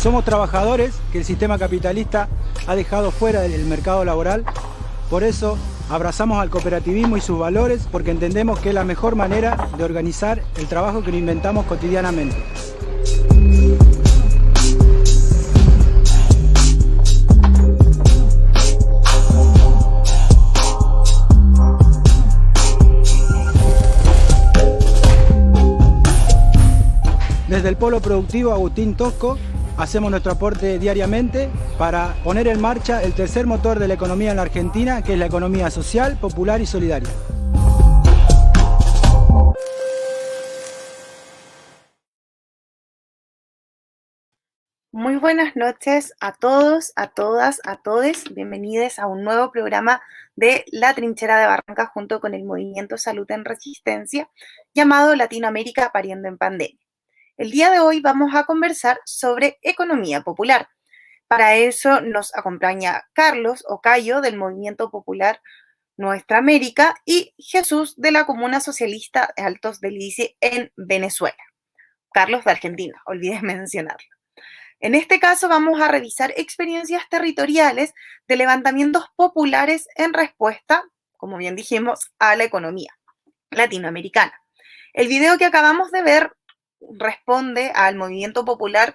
Somos trabajadores que el sistema capitalista ha dejado fuera del mercado laboral. Por eso abrazamos al cooperativismo y sus valores, porque entendemos que es la mejor manera de organizar el trabajo que nos inventamos cotidianamente. Desde el Polo Productivo Agustín Tosco hacemos nuestro aporte diariamente para poner en marcha el tercer motor de la economía en la Argentina, que es la economía social, popular y solidaria. Muy buenas noches a todos, a todas, a todes. Bienvenidos a un nuevo programa de La Trinchera de Barranca junto con el Movimiento Salud en Resistencia, llamado Latinoamérica Pariendo en Pandemia. El día de hoy vamos a conversar sobre economía popular. Para eso nos acompaña Carlos Ocayo del Movimiento Popular Nuestra América y Jesús de la Comuna Socialista de Altos del Lice en Venezuela. Carlos de Argentina, olvidé mencionarlo. En este caso vamos a revisar experiencias territoriales de levantamientos populares en respuesta, como bien dijimos, a la economía latinoamericana. El video que acabamos de ver responde al movimiento popular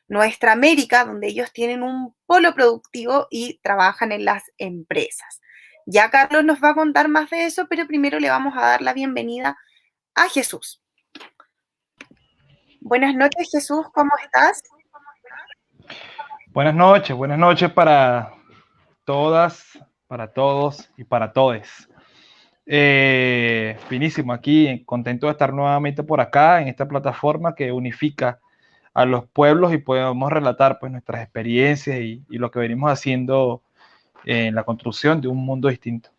Nuestra América, donde ellos tienen un polo productivo y trabajan en las empresas. Ya Carlos nos va a contar más de eso, pero primero le vamos a dar la bienvenida a Jesús. Buenas noches, Jesús, ¿cómo estás? Buenas noches para todas, para todos y para todes. Finísimo, aquí contento de estar nuevamente por acá en esta plataforma que unifica a los pueblos y podemos relatar pues nuestras experiencias y lo que venimos haciendo en la construcción de un mundo distinto.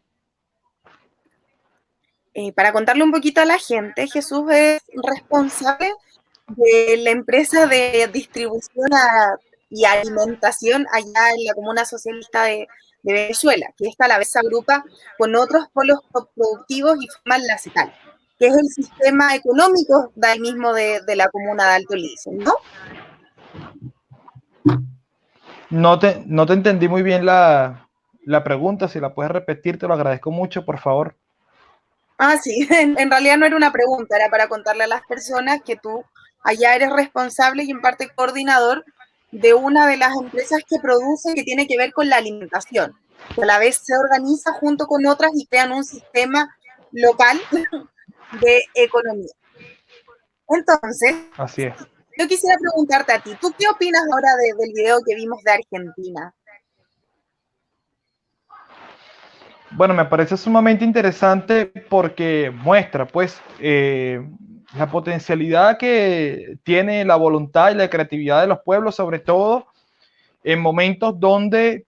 Para contarle un poquito a la gente, Jesús es responsable de la empresa de distribución y alimentación allá en la Comuna Socialista de Venezuela, que esta a la vez se agrupa con otros polos productivos y forman la CETAL, que es el sistema económico de ahí mismo de la Comuna de Alto Lice, ¿no? No te entendí muy bien la pregunta, si la puedes repetir, te lo agradezco mucho, por favor. Sí, en realidad no era una pregunta, era para contarle a las personas que tú allá eres responsable y en parte coordinador de una de las empresas que produce, que tiene que ver con la alimentación, que a la vez se organiza junto con otras y crean un sistema local de economía. Entonces, así es. Yo quisiera preguntarte a ti, ¿tú qué opinas ahora del video que vimos de Argentina? Bueno, me parece sumamente interesante porque muestra, pues, la potencialidad que tiene la voluntad y la creatividad de los pueblos, sobre todo en momentos donde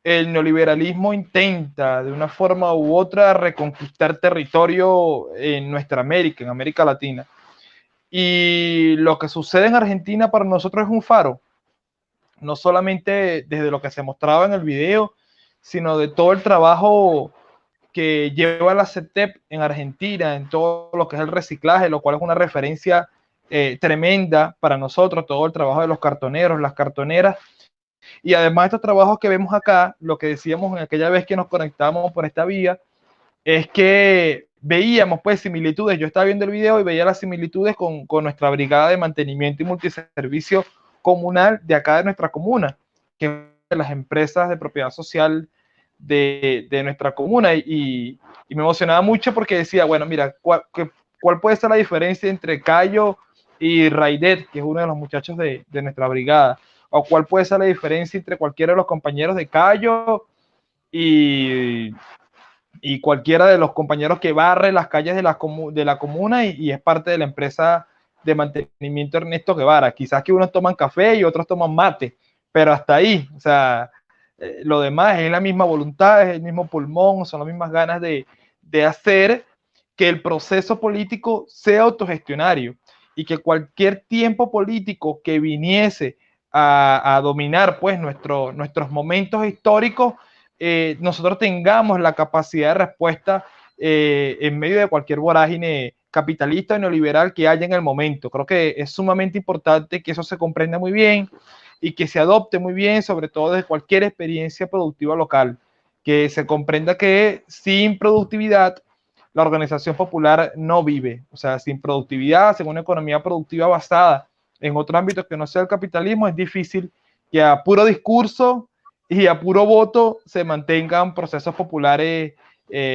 el neoliberalismo intenta de una forma u otra reconquistar territorio en nuestra América, en América Latina. Y lo que sucede en Argentina para nosotros es un faro, no solamente desde lo que se mostraba en el video, sino de todo el trabajo que lleva la CETEP en Argentina, en todo lo que es el reciclaje, lo cual es una referencia tremenda para nosotros, todo el trabajo de los cartoneros, las cartoneras, y además estos trabajos que vemos acá, lo que decíamos en aquella vez que nos conectamos por esta vía, es que veíamos pues similitudes, yo estaba viendo el video y veía las similitudes con nuestra brigada de mantenimiento y multiservicio comunal de acá de nuestra comuna, que es de las empresas de propiedad social de nuestra comuna, y me emocionaba mucho porque decía, bueno, mira, ¿cuál puede ser la diferencia entre Cayo y Raidet, que es uno de los muchachos de nuestra brigada? ¿O cuál puede ser la diferencia entre cualquiera de los compañeros de Cayo y cualquiera de los compañeros que barre las calles de la comuna y es parte de la empresa de mantenimiento Ernesto Guevara? Quizás que unos toman café y otros toman mate, pero hasta ahí, o sea, lo demás es la misma voluntad, es el mismo pulmón, son las mismas ganas de hacer que el proceso político sea autogestionario y que cualquier tiempo político que viniese a dominar pues nuestros momentos históricos, nosotros tengamos la capacidad de respuesta en medio de cualquier vorágine capitalista o neoliberal que haya en el momento. Creo que es sumamente importante que eso se comprenda muy bien. y que se adopte muy bien, sobre todo desde cualquier experiencia productiva local, que se comprenda que sin productividad la organización popular no vive, o sea, sin productividad, sin una economía productiva basada en otro ámbito que no sea el capitalismo, es difícil que a puro discurso y a puro voto se mantengan procesos populares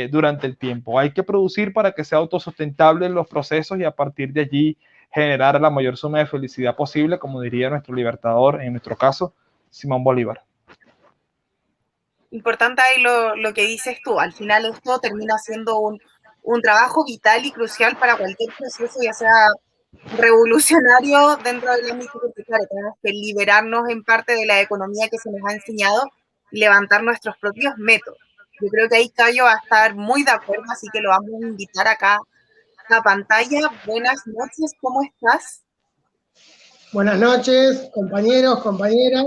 durante el tiempo. Hay que producir para que sea autosustentable los procesos y a partir de allí generar la mayor suma de felicidad posible, como diría nuestro libertador, en nuestro caso, Simón Bolívar. Importante ahí lo que dices tú, al final esto termina siendo un trabajo vital y crucial para cualquier proceso, ya sea revolucionario dentro del ámbito cultural. Tenemos que liberarnos en parte de la economía que se nos ha enseñado y levantar nuestros propios métodos. Yo creo que ahí Cayo va a estar muy de acuerdo, así que lo vamos a invitar acá a la pantalla. Buenas noches, ¿cómo estás? Buenas noches, compañeros, compañeras.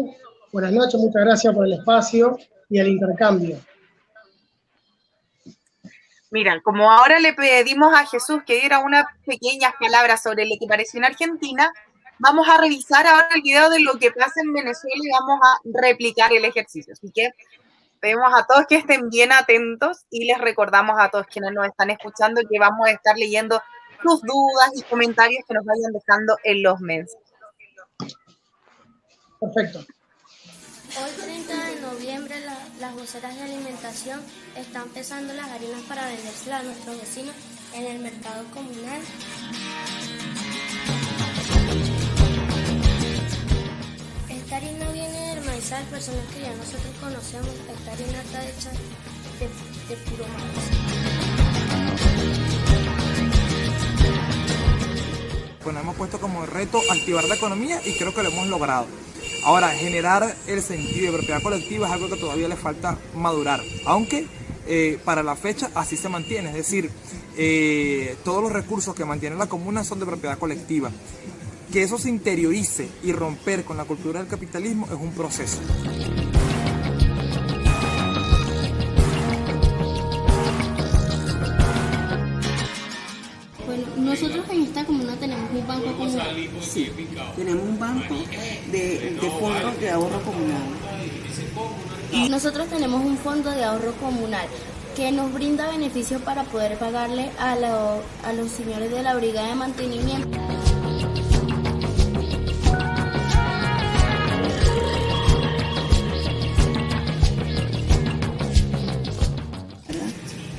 Buenas noches, muchas gracias por el espacio y el intercambio. Miren, como ahora le pedimos a Jesús que diera unas pequeñas palabras sobre lo que pareció en Argentina, vamos a revisar ahora el video de lo que pasa en Venezuela y vamos a replicar el ejercicio. Así que pedimos a todos que estén bien atentos y les recordamos a todos quienes nos están escuchando que vamos a estar leyendo sus dudas y comentarios que nos vayan dejando en los mensajes. Perfecto. Hoy 30 de noviembre las voceras de alimentación están pesando las harinas para vendérselas a nuestros vecinos en el mercado comunal. Esta harina viene del maizal, personas que ya nosotros conocemos. Esta harina está hecha de puro maíz. Bueno, hemos puesto como reto activar la economía y creo que lo hemos logrado. Ahora, generar el sentido de propiedad colectiva es algo que todavía le falta madurar, aunque para la fecha así se mantiene, es decir, todos los recursos que mantiene la comuna son de propiedad colectiva. Que eso se interiorice y romper con la cultura del capitalismo es un proceso. Nosotros en esta comuna tenemos un banco comunal. Sí, tenemos un banco de fondos de ahorro comunal. Y nosotros tenemos un fondo de ahorro comunal que nos brinda beneficios para poder pagarle a los señores de la brigada de mantenimiento.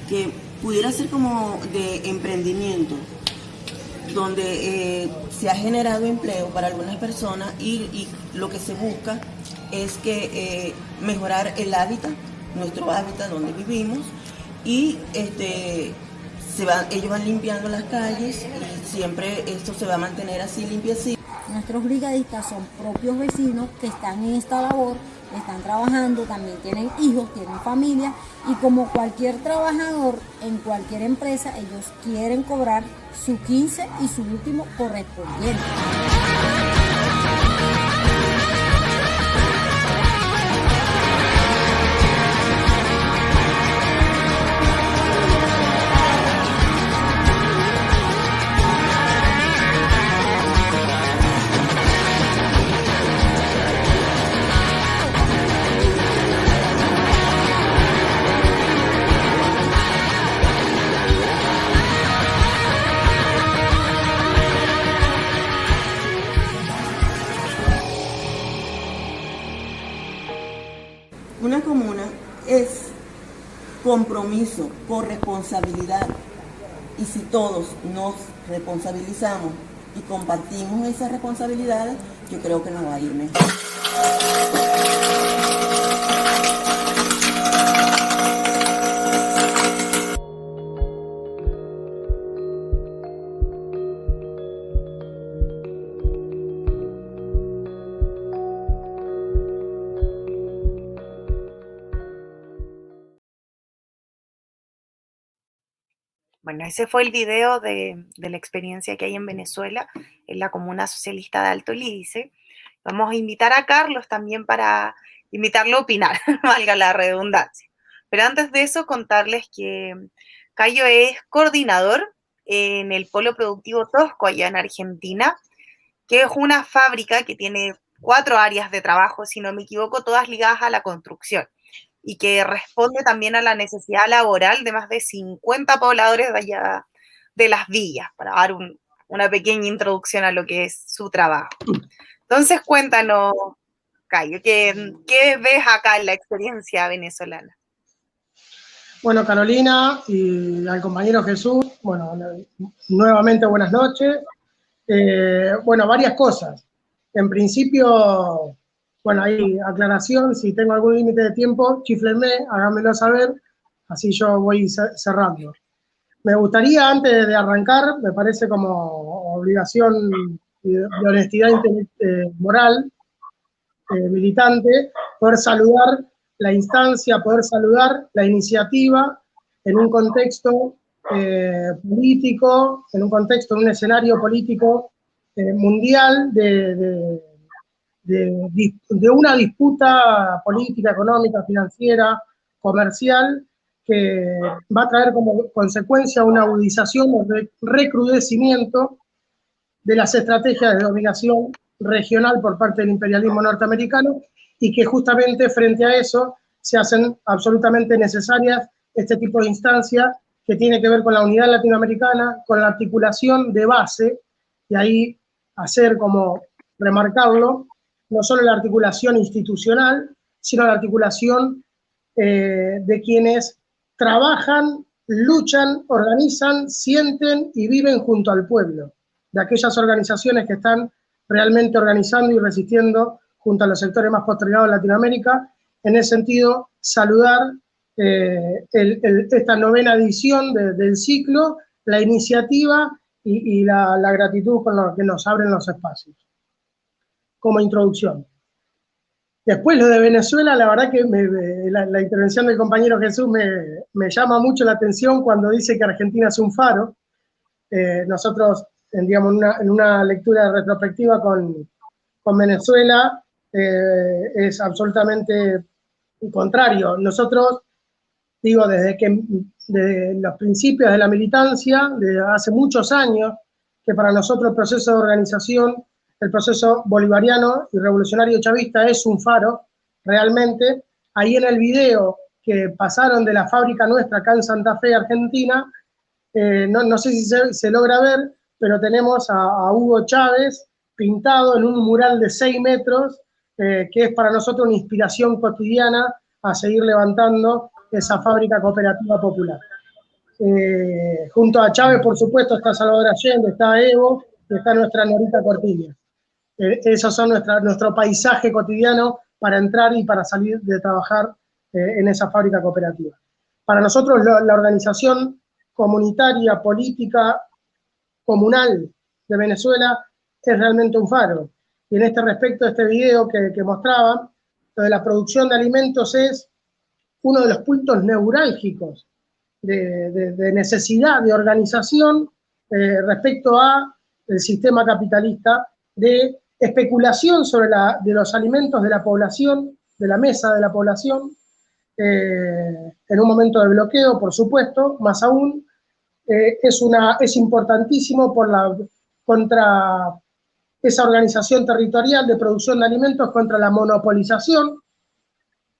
Que pudiera ser como de emprendimiento, donde se ha generado empleo para algunas personas y lo que se busca es que mejorar el hábitat, nuestro hábitat donde vivimos, y ellos van limpiando las calles y siempre esto se va a mantener así limpiecito. Nuestros brigadistas son propios vecinos que están en esta labor, están trabajando, también tienen hijos, tienen familia, y como cualquier trabajador en cualquier empresa, ellos quieren cobrar su 15 y su último correspondiente. Una comuna es compromiso, corresponsabilidad, y si todos nos responsabilizamos y compartimos esas responsabilidades, yo creo que nos va a ir mejor. Bueno, ese fue el video de la experiencia que hay en Venezuela, en la Comuna Socialista de Alto Lídice. Vamos a invitar a Carlos también para invitarlo a opinar, valga la redundancia. Pero antes de eso, contarles que Cayo es coordinador en el Polo Productivo Tosco, allá en Argentina, que es una fábrica que tiene 4 áreas de trabajo, si no me equivoco, todas ligadas a la construcción, y que responde también a la necesidad laboral de más de 50 pobladores de allá de las villas, para dar una pequeña introducción a lo que es su trabajo. Entonces, cuéntanos, Cayo, ¿qué ves acá en la experiencia venezolana? Bueno, Carolina y al compañero Jesús, bueno, nuevamente buenas noches. Bueno, varias cosas. En principio, bueno, hay aclaración, si tengo algún límite de tiempo, chiflenme, háganmelo saber, así yo voy cerrando. Me gustaría, antes de arrancar, me parece como obligación de honestidad moral, militante, poder saludar la instancia, poder saludar la iniciativa en un contexto político, en un escenario político mundial de una disputa política, económica, financiera, comercial, que va a traer como consecuencia una agudización o recrudecimiento de las estrategias de dominación regional por parte del imperialismo norteamericano, y que justamente frente a eso se hacen absolutamente necesarias este tipo de instancias que tiene que ver con la unidad latinoamericana, con la articulación de base, y ahí hacer como remarcarlo, no solo la articulación institucional, sino la articulación de quienes trabajan, luchan, organizan, sienten y viven junto al pueblo, de aquellas organizaciones que están realmente organizando y resistiendo junto a los sectores más postergados de Latinoamérica. En ese sentido, saludar esta 9ª edición del ciclo, la iniciativa y la gratitud con lo que nos abren los espacios. Como introducción. Después lo de Venezuela, la verdad que la intervención del compañero Jesús me llama mucho la atención cuando dice que Argentina es un faro. Nosotros, digamos, en una lectura retrospectiva con Venezuela, es absolutamente contrario. Nosotros, digo, desde los principios de la militancia, desde hace muchos años, que para nosotros el proceso de organización, el proceso bolivariano y revolucionario chavista es un faro, realmente. Ahí en el video que pasaron de la fábrica nuestra acá en Santa Fe, Argentina, no sé si se logra ver, pero tenemos a Hugo Chávez pintado en un mural de 6 metros, que es para nosotros una inspiración cotidiana a seguir levantando esa fábrica cooperativa popular. Junto a Chávez, por supuesto, está Salvador Allende, está Evo, y está nuestra Norita Cortiñas. Esos son nuestro paisaje cotidiano para entrar y para salir de trabajar en esa fábrica cooperativa. Para nosotros la organización comunitaria, política, comunal de Venezuela es realmente un faro. Y en este respecto, este video que mostraba, lo de la producción de alimentos es uno de los puntos neurálgicos de necesidad de organización respecto a el sistema capitalista, de especulación sobre de los alimentos de la población, de la mesa de la población, en un momento de bloqueo, por supuesto, más aún, es importantísimo contra esa organización territorial de producción de alimentos, contra la monopolización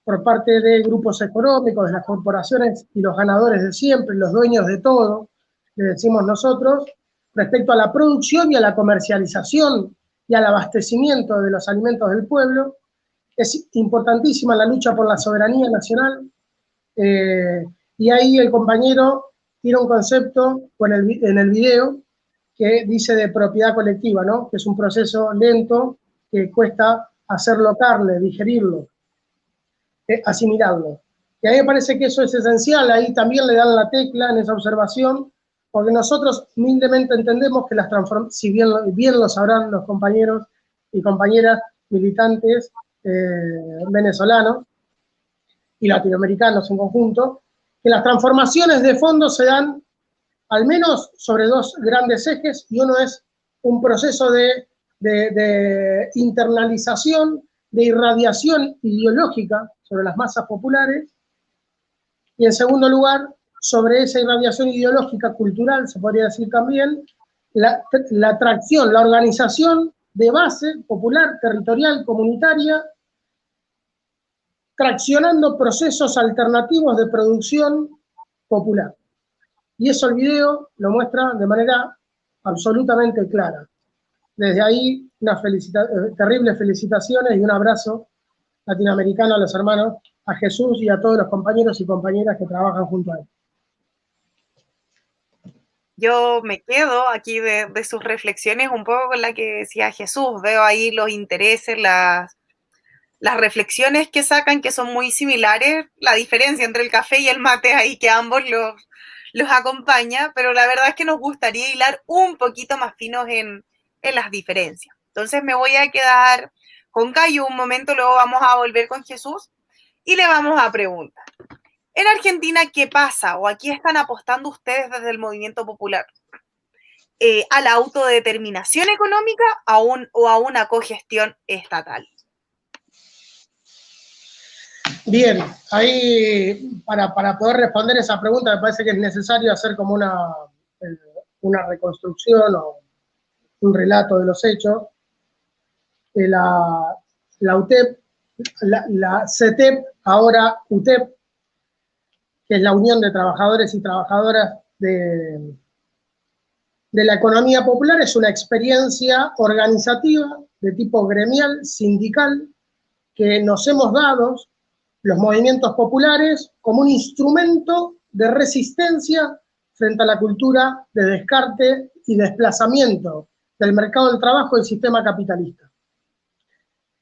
por parte de grupos económicos, de las corporaciones y los ganadores de siempre, los dueños de todo, le decimos nosotros, respecto a la producción y a la comercialización y al abastecimiento de los alimentos del pueblo. Es importantísima la lucha por la soberanía nacional, y ahí el compañero tiene un concepto en el video que dice de propiedad colectiva, ¿no? Que es un proceso lento que cuesta hacerlo carne, digerirlo, asimilarlo. Y a mí me parece que eso es esencial, ahí también le dan la tecla en esa observación, porque nosotros humildemente entendemos que si bien lo sabrán los compañeros y compañeras militantes venezolanos y latinoamericanos en conjunto, que las transformaciones de fondo se dan al menos sobre 2 grandes ejes, y uno es un proceso de internalización, de irradiación ideológica sobre las masas populares, y en segundo lugar, sobre esa irradiación ideológica cultural, se podría decir también, la atracción, la organización de base, popular, territorial, comunitaria, traccionando procesos alternativos de producción popular. Y eso el video lo muestra de manera absolutamente clara. Desde ahí, terribles felicitaciones y un abrazo latinoamericano a los hermanos, a Jesús y a todos los compañeros y compañeras que trabajan junto a él. Yo me quedo aquí de sus reflexiones un poco con la que decía Jesús. Veo ahí los intereses, las reflexiones que sacan, que son muy similares, la diferencia entre el café y el mate ahí, que ambos los acompaña, pero la verdad es que nos gustaría hilar un poquito más finos en las diferencias. Entonces me voy a quedar con Cayo un momento, luego vamos a volver con Jesús y le vamos a preguntar. En Argentina, ¿qué pasa? ¿O aquí están apostando ustedes desde el movimiento popular? ¿A la autodeterminación económica o a una cogestión estatal? Bien, ahí para poder responder esa pregunta me parece que es necesario hacer como una reconstrucción o un relato de los hechos. La UTEP, la CETEP, ahora UTEP, que es la Unión de Trabajadores y Trabajadoras de la Economía Popular, es una experiencia organizativa de tipo gremial, sindical, que nos hemos dado los movimientos populares como un instrumento de resistencia frente a la cultura de descarte y desplazamiento del mercado del trabajo del sistema capitalista.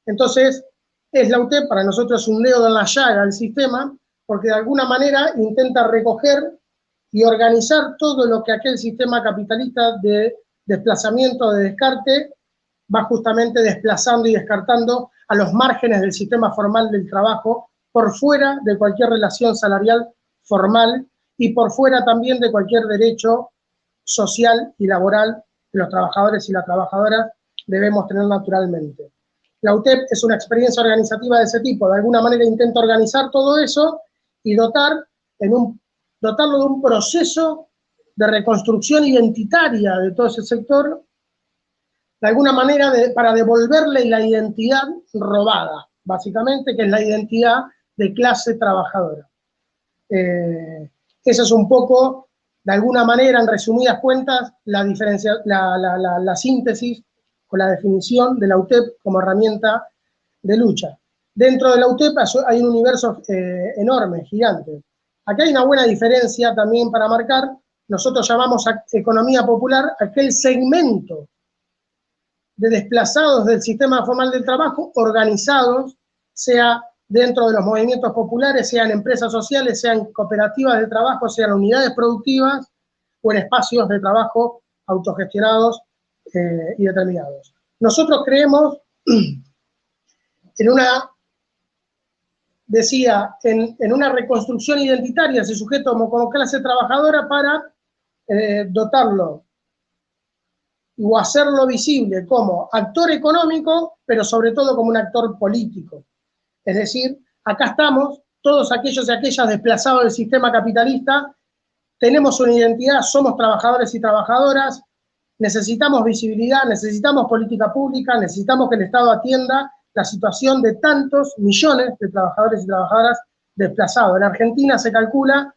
Entonces, es la UTEP, para nosotros un dedo en la llaga del sistema, porque de alguna manera intenta recoger y organizar todo lo que aquel sistema capitalista de desplazamiento, de descarte, va justamente desplazando y descartando a los márgenes del sistema formal del trabajo, por fuera de cualquier relación salarial formal y por fuera también de cualquier derecho social y laboral que los trabajadores y las trabajadoras debemos tener naturalmente. La UTEP es una experiencia organizativa de ese tipo, de alguna manera intenta organizar todo eso y dotarlo de un proceso de reconstrucción identitaria de todo ese sector, de alguna manera para devolverle la identidad robada, básicamente, que es la identidad de clase trabajadora. Esa es un poco, de alguna manera, en resumidas cuentas, la síntesis con la definición de la UTEP como herramienta de lucha. Dentro de la UTEP hay un universo enorme, gigante. Aquí hay una buena diferencia también para marcar. Nosotros llamamos a economía popular aquel segmento de desplazados del sistema formal del trabajo organizados, sea dentro de los movimientos populares, sean empresas sociales, sean cooperativas de trabajo, sean unidades productivas o en espacios de trabajo autogestionados y determinados. Nosotros creemos en una reconstrucción identitaria de ese sujeto como clase trabajadora para dotarlo o hacerlo visible como actor económico, pero sobre todo como un actor político. Es decir, acá estamos, todos aquellos y aquellas desplazados del sistema capitalista, tenemos una identidad, somos trabajadores y trabajadoras, necesitamos visibilidad, necesitamos política pública, necesitamos que el Estado atienda la situación de tantos millones de trabajadores y trabajadoras desplazados. En Argentina se calcula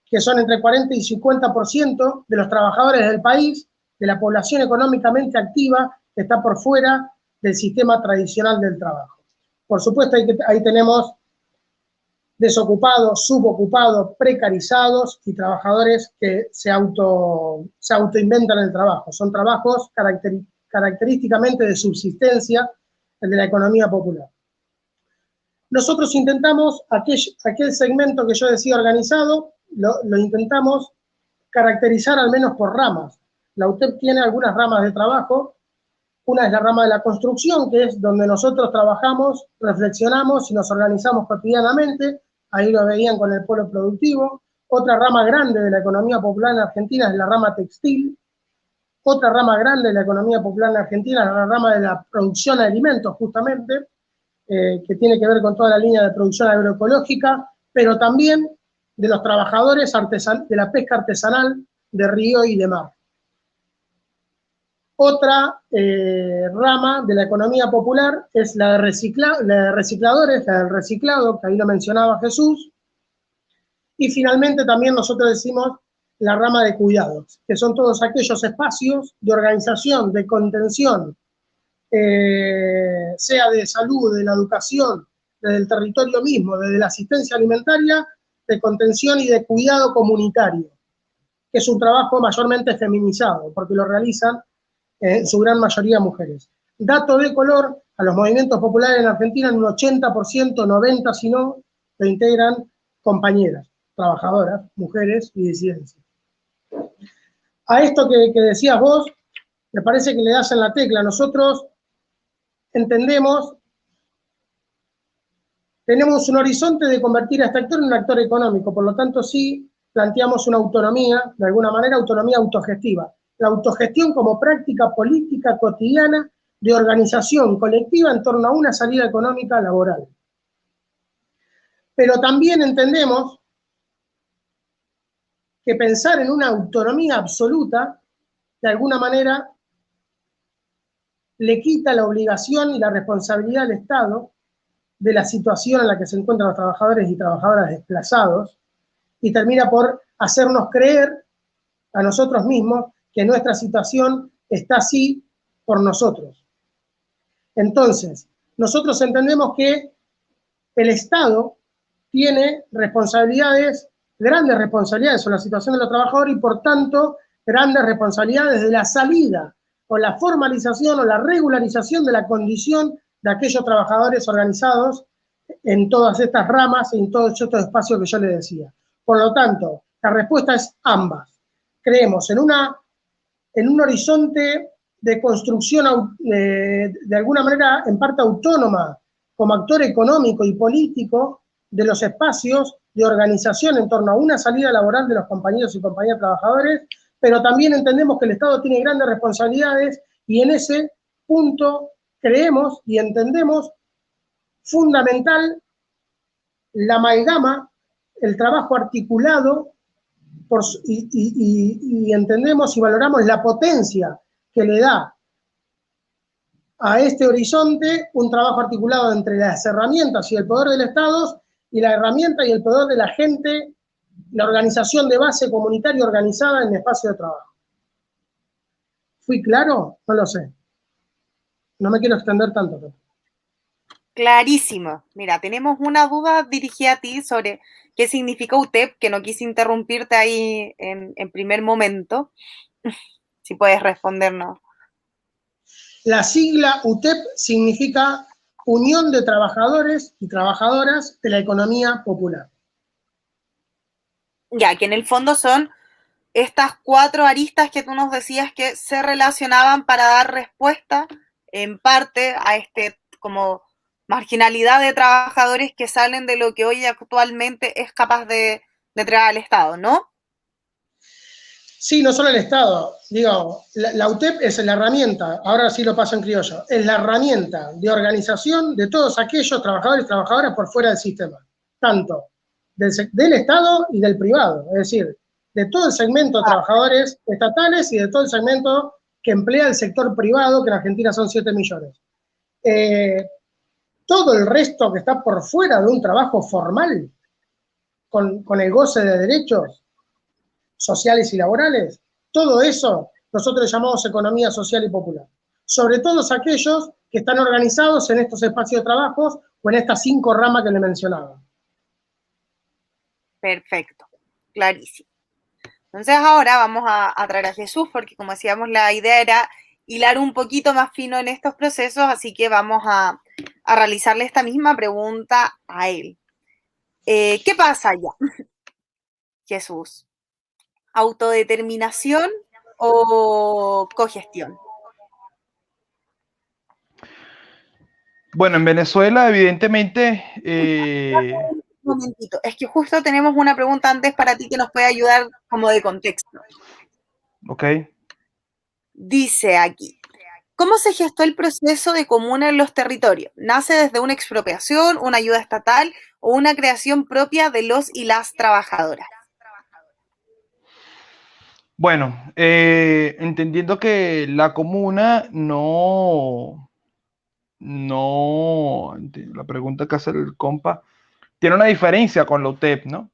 que son entre 40 y 50% de los trabajadores del país, de la población económicamente activa, que está por fuera del sistema tradicional del trabajo. Por supuesto, ahí tenemos desocupados, subocupados, precarizados y trabajadores que se autoinventan el trabajo. Son trabajos característicamente de subsistencia, el de la economía popular. Nosotros intentamos, aquel segmento que yo decía organizado, lo intentamos caracterizar al menos por ramas. La UTEP tiene algunas ramas de trabajo. Una es la rama de la construcción, que es donde nosotros trabajamos, reflexionamos y nos organizamos cotidianamente. Ahí lo veían con el polo productivo. Otra rama grande de la economía popular en Argentina es la rama textil. Otra rama grande de la economía popular en Argentina es la rama de la producción de alimentos, justamente, que tiene que ver con toda la línea de producción agroecológica, pero también de los trabajadores de la pesca artesanal de río y de mar. Otra rama de la economía popular es la de recicladores, la del reciclado, que ahí lo mencionaba Jesús. Y finalmente también nosotros decimos la rama de cuidados, que son todos aquellos espacios de organización, de contención, sea de salud, de la educación, desde el territorio mismo, desde la asistencia alimentaria, de contención y de cuidado comunitario, que es un trabajo mayormente feminizado, porque lo realizan en su gran mayoría mujeres. Dato de color, a los movimientos populares en Argentina, en un 80%, 90% si no, lo integran compañeras, trabajadoras, mujeres y disidencias. A esto que decías vos, me parece que le das en la tecla. Nosotros entendemos, tenemos un horizonte de convertir a este actor en un actor económico, por lo tanto sí planteamos una autonomía, de alguna manera autonomía autogestiva. La autogestión como práctica política cotidiana de organización colectiva en torno a una salida económica laboral. Pero también entendemos que pensar en una autonomía absoluta, de alguna manera, le quita la obligación y la responsabilidad al Estado de la situación en la que se encuentran los trabajadores y trabajadoras desplazados, y termina por hacernos creer a nosotros mismos que nuestra situación está así por nosotros. Entonces, nosotros entendemos que el Estado tiene responsabilidades, grandes responsabilidades sobre la situación de los trabajadores y por tanto grandes responsabilidades de la salida o la formalización o la regularización de la condición de aquellos trabajadores organizados en todas estas ramas y en todos estos espacios que yo les decía. Por lo tanto, la respuesta es ambas. Creemos en un horizonte de construcción de alguna manera en parte autónoma como actor económico y político de los espacios de organización en torno a una salida laboral de los compañeros y compañeras trabajadores, pero también entendemos que el Estado tiene grandes responsabilidades y en ese punto creemos y entendemos fundamental la amalgama, el trabajo articulado y entendemos y valoramos la potencia que le da a este horizonte un trabajo articulado entre las herramientas y el poder del Estado y la herramienta y el poder de la gente, la organización de base comunitaria organizada en el espacio de trabajo. ¿Fui claro? No lo sé. No me quiero extender tanto. Clarísimo. Mira, tenemos una duda dirigida a ti sobre qué significa UTEP, que no quise interrumpirte ahí en primer momento. Si puedes respondernos. La sigla UTEP significa Unión de Trabajadores y Trabajadoras de la Economía Popular. Ya, que en el fondo son estas 4 aristas que tú nos decías que se relacionaban para dar respuesta en parte a este como marginalidad de trabajadores que salen de lo que hoy actualmente es capaz de entregar al Estado, ¿no? Sí, no solo el Estado. Digo, la UTEP es la herramienta, ahora sí lo paso en criollo, es la herramienta de organización de todos aquellos trabajadores y trabajadoras por fuera del sistema, tanto del Estado y del privado, es decir, de todo el segmento de trabajadores estatales y de todo el segmento que emplea el sector privado, que en Argentina son 7 millones. Todo el resto que está por fuera de un trabajo formal, con el goce de derechos sociales y laborales, todo eso nosotros llamamos economía social y popular. Sobre todo aquellos que están organizados en estos espacios de trabajo o en estas 5 ramas que le mencionaba. Perfecto, clarísimo. Entonces ahora vamos a traer a Jesús, porque como decíamos, la idea era hilar un poquito más fino en estos procesos, así que vamos a realizarle esta misma pregunta a él. ¿Qué pasa allá? Jesús, ¿autodeterminación o cogestión? Bueno, en Venezuela, evidentemente... Un momentito, es que justo tenemos una pregunta antes para ti que nos puede ayudar como de contexto. Ok. Dice aquí, ¿cómo se gestó el proceso de comuna en los territorios? ¿Nace desde una expropiación, una ayuda estatal o una creación propia de los y las trabajadoras? Bueno, entendiendo que la comuna la pregunta que hace el compa, tiene una diferencia con la UTEP, ¿no?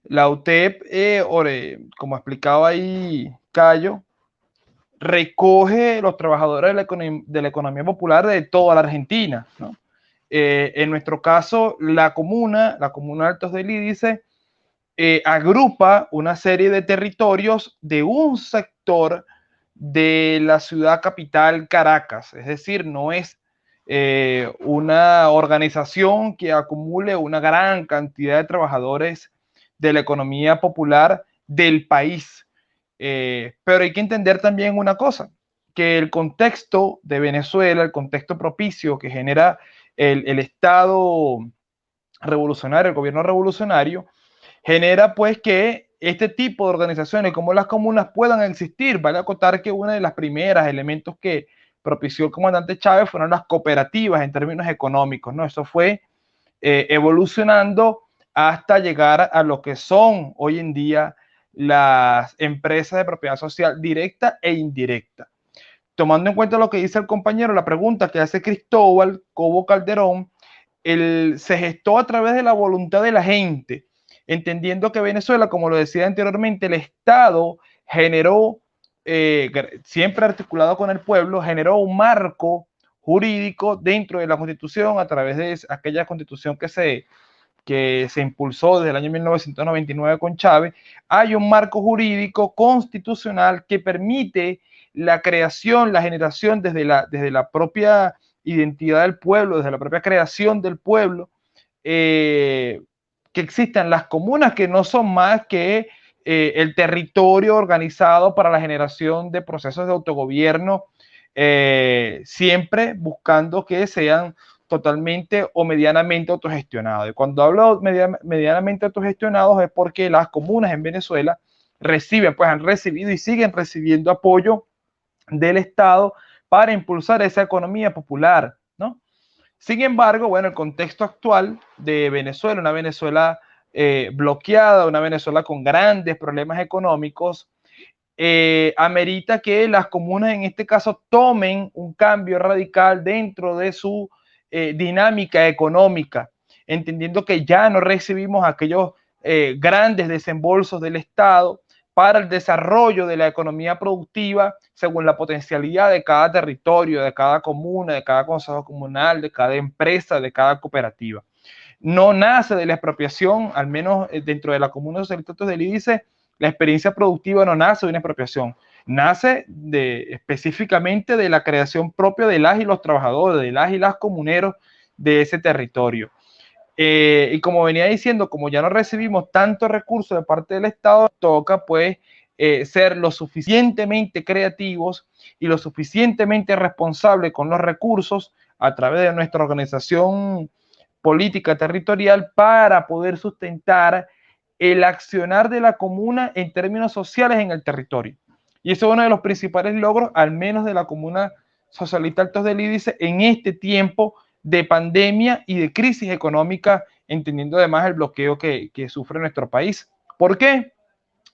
La UTEP, como explicaba ahí Cayo, recoge los trabajadores de la economía popular de toda la Argentina, ¿no? En nuestro caso, la comuna Altos del Índice, agrupa una serie de territorios de un sector de la ciudad capital Caracas, es decir, no es una organización que acumule una gran cantidad de trabajadores de la economía popular del país. Pero hay que entender también una cosa, que el contexto de Venezuela, el contexto propicio que genera el Estado revolucionario, el gobierno revolucionario, genera pues que este tipo de organizaciones como las comunas puedan existir. Vale acotar que una de las primeras elementos que propició el comandante Chávez fueron las cooperativas en términos económicos, ¿no? Eso fue evolucionando hasta llegar a lo que son hoy en día las empresas de propiedad social directa e indirecta. Tomando en cuenta lo que dice el compañero, la pregunta que hace Cristóbal Cobo Calderón, se gestó a través de la voluntad de la gente, entendiendo que Venezuela, como lo decía anteriormente, el Estado generó, siempre articulado con el pueblo, generó un marco jurídico dentro de la Constitución a través de aquella Constitución que se impulsó desde el año 1999 con Chávez. Hay un marco jurídico constitucional que permite la creación, la generación desde la propia identidad del pueblo, desde la propia creación del pueblo, que existan las comunas, que no son más que el territorio organizado para la generación de procesos de autogobierno, siempre buscando que sean totalmente o medianamente autogestionados. Y cuando hablo medianamente autogestionados es porque las comunas en Venezuela han recibido y siguen recibiendo apoyo del Estado para impulsar esa economía popular, ¿no? Sin embargo, bueno, el contexto actual de Venezuela, una Venezuela bloqueada, una Venezuela con grandes problemas económicos, amerita que las comunas en este caso tomen un cambio radical dentro de su dinámica económica, entendiendo que ya no recibimos aquellos grandes desembolsos del Estado para el desarrollo de la economía productiva según la potencialidad de cada territorio, de cada comuna, de cada consejo comunal, de cada empresa, de cada cooperativa. No nace de la expropiación, al menos dentro de la Comuna Socialista del Índice, la experiencia productiva no nace de una expropiación, nace específicamente de la creación propia de las y los trabajadores, de las y las comuneros de ese territorio. Y como venía diciendo, como ya no recibimos tantos recursos de parte del Estado, toca pues ser lo suficientemente creativos y lo suficientemente responsables con los recursos a través de nuestra organización política territorial para poder sustentar el accionar de la comuna en términos sociales en el territorio. Y eso es uno de los principales logros, al menos de la Comuna Socialista Altos del Índice, en este tiempo de pandemia y de crisis económica, entendiendo además el bloqueo que sufre nuestro país. ¿Por qué?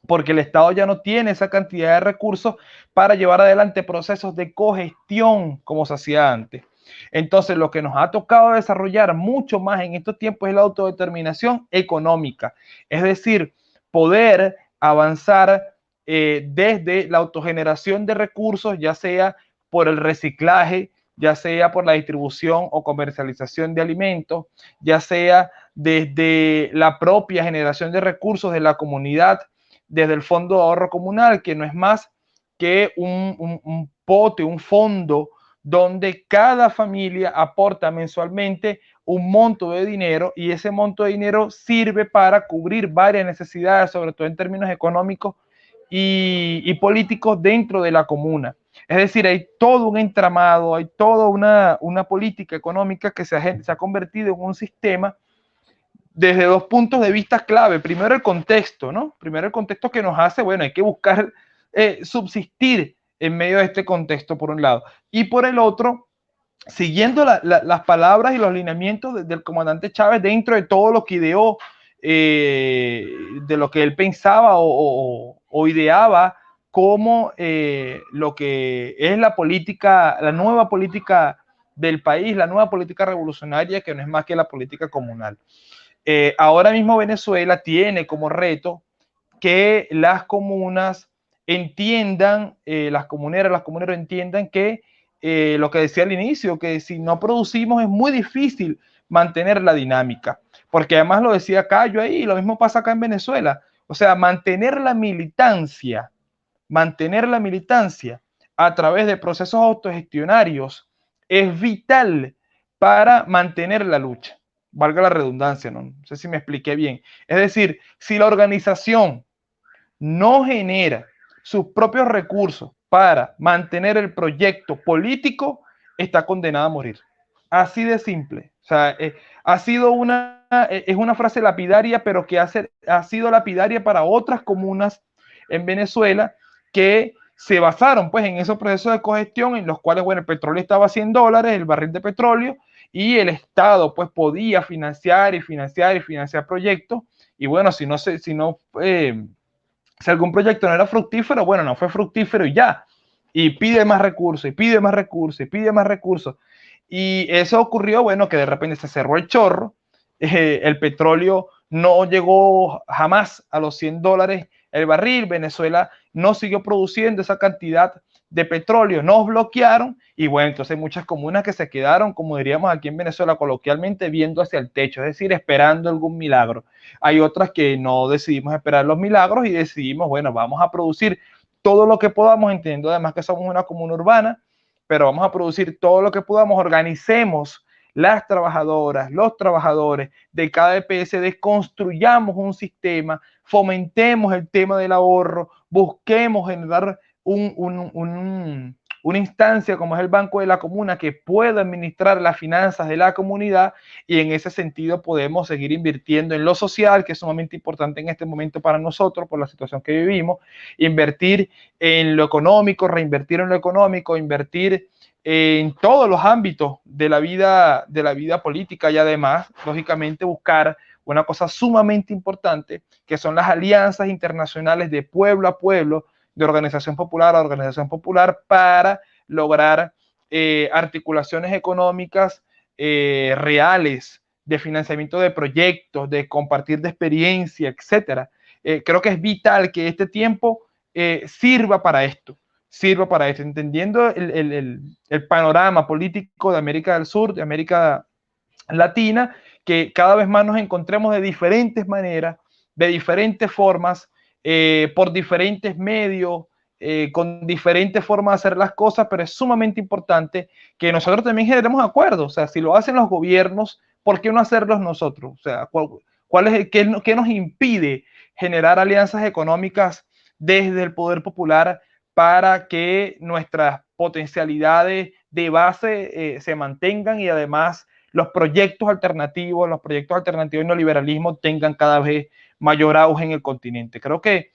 Porque el Estado ya no tiene esa cantidad de recursos para llevar adelante procesos de cogestión como se hacía antes. Entonces, lo que nos ha tocado desarrollar mucho más en estos tiempos es la autodeterminación económica, es decir, poder avanzar desde la autogeneración de recursos, ya sea por el reciclaje, ya sea por la distribución o comercialización de alimentos, ya sea desde la propia generación de recursos de la comunidad, desde el Fondo de Ahorro Comunal, que no es más que un pote, un fondo donde cada familia aporta mensualmente un monto de dinero y ese monto de dinero sirve para cubrir varias necesidades, sobre todo en términos económicos y políticos dentro de la comuna. Es decir, hay todo un entramado, hay toda una política económica que se ha convertido en un sistema desde dos puntos de vista clave. Primero el contexto, ¿no? Primero el contexto que nos hace, bueno, hay que buscar subsistir en medio de este contexto por un lado. Y por el otro, siguiendo las palabras y los lineamientos del comandante Chávez dentro de todo lo que ideó, de lo que él pensaba o ideaba cómo lo que es la política, la nueva política del país, la nueva política revolucionaria, que no es más que la política comunal. Ahora mismo Venezuela tiene como reto que las comunas entiendan, las comuneras entiendan que lo que decía al inicio, que si no producimos es muy difícil mantener la dinámica, porque además lo decía Cayo ahí, y lo mismo pasa acá en Venezuela, o sea, mantener la militancia a través de procesos autogestionarios es vital para mantener la lucha, valga la redundancia, no sé si me expliqué bien. Es decir, si la organización no genera sus propios recursos para mantener el proyecto político, está condenada a morir. Así de simple. O sea, ha sido es una frase lapidaria, pero que ha sido lapidaria para otras comunas en Venezuela que se basaron pues en esos procesos de cogestión en los cuales, bueno, el petróleo estaba a $100, el barril de petróleo, y el Estado pues podía financiar proyectos, y bueno, si algún proyecto no era fructífero, bueno, no fue fructífero y ya. Y pide más recursos, y pide más recursos, y pide más recursos. Y eso ocurrió, bueno, que de repente se cerró el chorro, el petróleo no llegó jamás a los $100 el barril, Venezuela no siguió produciendo esa cantidad de petróleo, nos bloquearon, y bueno, entonces hay muchas comunas que se quedaron, como diríamos aquí en Venezuela coloquialmente, viendo hacia el techo, es decir, esperando algún milagro. Hay otras que no decidimos esperar los milagros y decidimos, bueno, vamos a producir todo lo que podamos, entendiendo además que somos una comuna urbana, pero vamos a producir todo lo que podamos, organicemos las trabajadoras, los trabajadores de cada EPS, construyamos un sistema, fomentemos el tema del ahorro, busquemos generar una instancia como es el Banco de la Comuna que pueda administrar las finanzas de la comunidad, y en ese sentido podemos seguir invirtiendo en lo social, que es sumamente importante en este momento para nosotros por la situación que vivimos, invertir en lo económico, reinvertir en lo económico, invertir en todos los ámbitos de la vida política, y además, lógicamente, buscar una cosa sumamente importante, que son las alianzas internacionales de pueblo a pueblo, de organización popular a organización popular, para lograr articulaciones económicas reales, de financiamiento de proyectos, de compartir de experiencia, etcétera. Creo que es vital que este tiempo sirva para esto, entendiendo el panorama político de América del Sur, de América Latina, que cada vez más nos encontremos de diferentes maneras, de diferentes formas, por diferentes medios, con diferentes formas de hacer las cosas, pero es sumamente importante que nosotros también generemos acuerdos. O sea, si lo hacen los gobiernos, ¿por qué no hacerlos nosotros? O sea, ¿qué nos impide generar alianzas económicas desde el poder popular para que nuestras potencialidades de base se mantengan, y además los proyectos alternativos y neoliberalismo tengan cada vez mayor auge en el continente? Creo que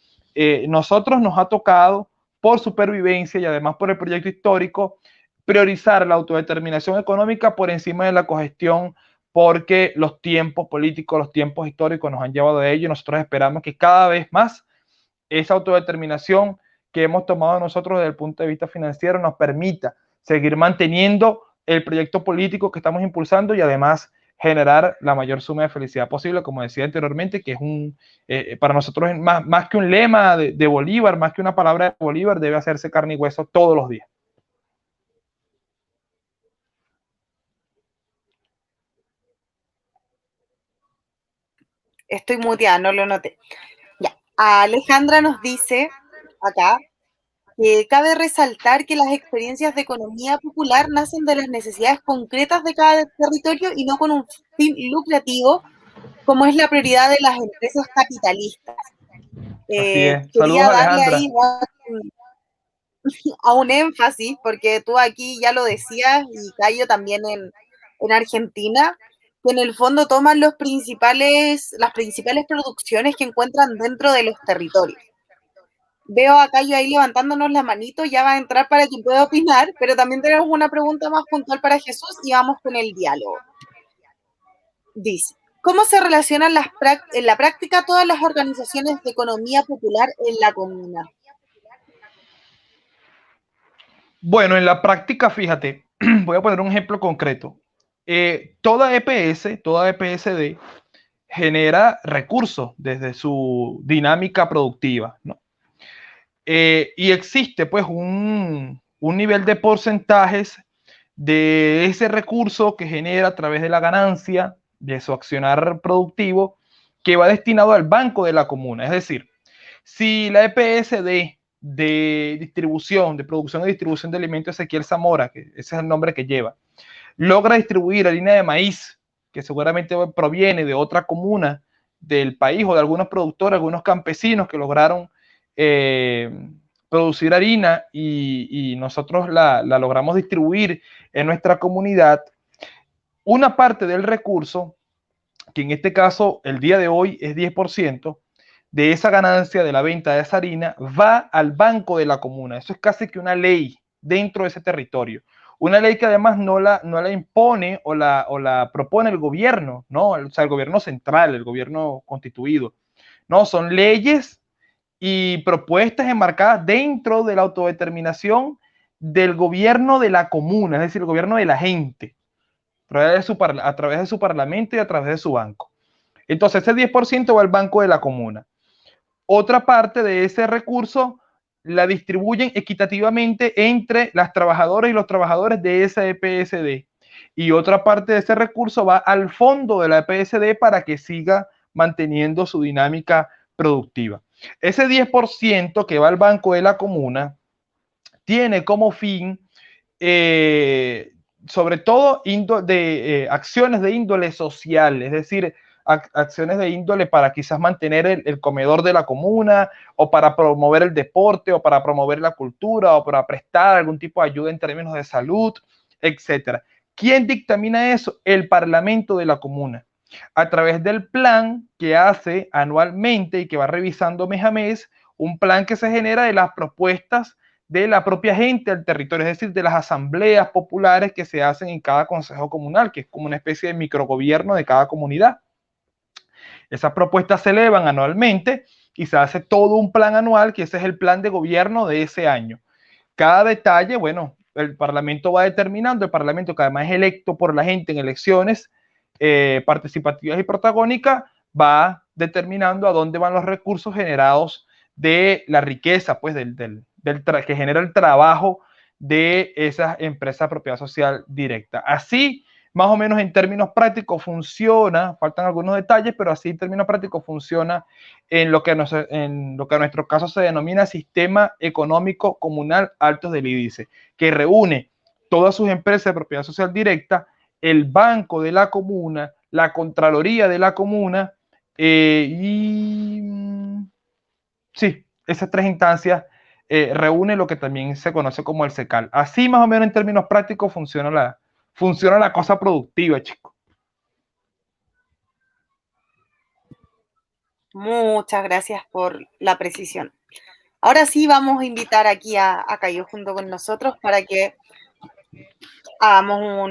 nosotros nos ha tocado, por supervivencia y además por el proyecto histórico, priorizar la autodeterminación económica por encima de la cogestión, porque los tiempos políticos, los tiempos históricos nos han llevado a ello, y nosotros esperamos que cada vez más esa autodeterminación que hemos tomado nosotros desde el punto de vista financiero nos permita seguir manteniendo el proyecto político que estamos impulsando, y además generar la mayor suma de felicidad posible, como decía anteriormente, que es para nosotros más que un lema de Bolívar, más que una palabra de Bolívar, debe hacerse carne y hueso todos los días. Estoy muteada, no lo noté. Ya. Alejandra nos dice acá que cabe resaltar que las experiencias de economía popular nacen de las necesidades concretas de cada territorio y no con un fin lucrativo, como es la prioridad de las empresas capitalistas. Así es. Quería Saludos, darle Alejandra. ahí a un énfasis, porque tú aquí ya lo decías, y Cayo también en Argentina, que en el fondo toman las principales producciones que encuentran dentro de los territorios. Veo a Cayo ahí levantándonos la manito, ya va a entrar para quien pueda opinar, pero también tenemos una pregunta más puntual para Jesús y vamos con el diálogo. Dice, ¿cómo se relacionan en la práctica todas las organizaciones de economía popular en la comuna? Bueno, en la práctica, fíjate, voy a poner un ejemplo concreto. Toda EPS, toda EPSD genera recursos desde su dinámica productiva, ¿no? Y existe pues un nivel de porcentajes de ese recurso que genera a través de la ganancia de su accionar productivo que va destinado al banco de la comuna. Es decir, si la EPSD de distribución, de producción y distribución de alimentos Ezequiel Zamora, que ese es el nombre que lleva, logra distribuir harina de maíz, que seguramente proviene de otra comuna del país o de algunos productores, algunos campesinos que lograron producir harina y nosotros la logramos distribuir en nuestra comunidad, una parte del recurso, que en este caso el día de hoy es 10%, de esa ganancia de la venta de esa harina va al banco de la comuna. Eso es casi que una ley dentro de ese territorio. Una ley que además no la impone o la propone el gobierno, ¿no? O sea, el gobierno central, el gobierno constituido. No, son leyes y propuestas enmarcadas dentro de la autodeterminación del gobierno de la comuna, es decir, el gobierno de la gente, a través de su parlamento y a través de su banco. Entonces, ese 10% va al banco de la comuna. Otra parte de ese recurso la distribuyen equitativamente entre las trabajadoras y los trabajadores de esa EPSD. Y otra parte de ese recurso va al fondo de la EPSD para que siga manteniendo su dinámica productiva. Ese 10% que va al banco de la comuna tiene como fin, sobre todo, acciones de índole social, es decir, acciones de índole para quizás mantener el comedor de la comuna, o para promover el deporte, o para promover la cultura, o para prestar algún tipo de ayuda en términos de salud, etc. ¿Quién dictamina eso? El parlamento de la comuna, a través del plan que hace anualmente y que va revisando mes a mes, un plan que se genera de las propuestas de la propia gente del territorio, es decir, de las asambleas populares que se hacen en cada consejo comunal, que es como una especie de microgobierno de cada comunidad. Esas propuestas se elevan anualmente y se hace todo un plan anual, que ese es el plan de gobierno de ese año. Cada detalle, bueno, el Parlamento va determinando, el Parlamento que además es electo por la gente en elecciones participativas y protagónicas, va determinando a dónde van los recursos generados de la riqueza, pues que genera el trabajo de esas empresas de propiedad social directa. Así, más o menos en términos prácticos funciona, faltan algunos detalles, pero así en términos prácticos funciona en lo que en nuestro caso se denomina Sistema Económico Comunal Altos del Índice, que reúne todas sus empresas de propiedad social directa, el banco de la comuna, la contraloría de la comuna sí, esas tres instancias reúne lo que también se conoce como el SECAL. Así más o menos en términos prácticos funciona la cosa productiva, chicos. Muchas gracias por la precisión. Ahora sí vamos a invitar aquí a Cayo junto con nosotros para que hagamos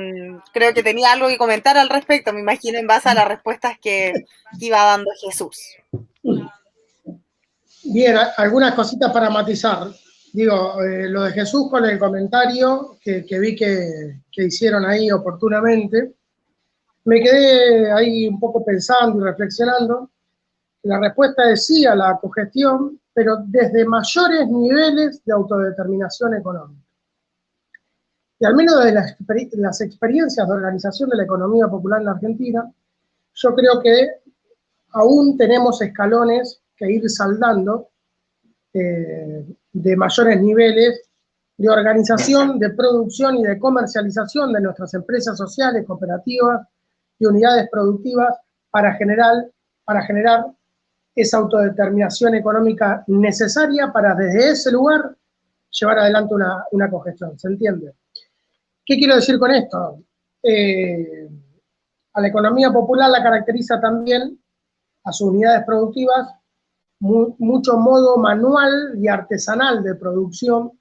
creo que tenía algo que comentar al respecto, me imagino, en base a las respuestas que iba dando Jesús. Bien, algunas cositas para matizar. Digo, lo de Jesús con el comentario que vi que hicieron ahí oportunamente, me quedé ahí un poco pensando y reflexionando. La respuesta es sí a la cogestión, pero desde mayores niveles de autodeterminación económica. Y al menos de las experiencias de organización de la economía popular en la Argentina, yo creo que aún tenemos escalones que ir saldando de mayores niveles de organización, de producción y de comercialización de nuestras empresas sociales, cooperativas y unidades productivas para generar esa autodeterminación económica necesaria para desde ese lugar llevar adelante una cogestión. ¿Se entiende? ¿Qué quiero decir con esto? A la economía popular la caracteriza también, a sus unidades productivas, mucho modo manual y artesanal de producción.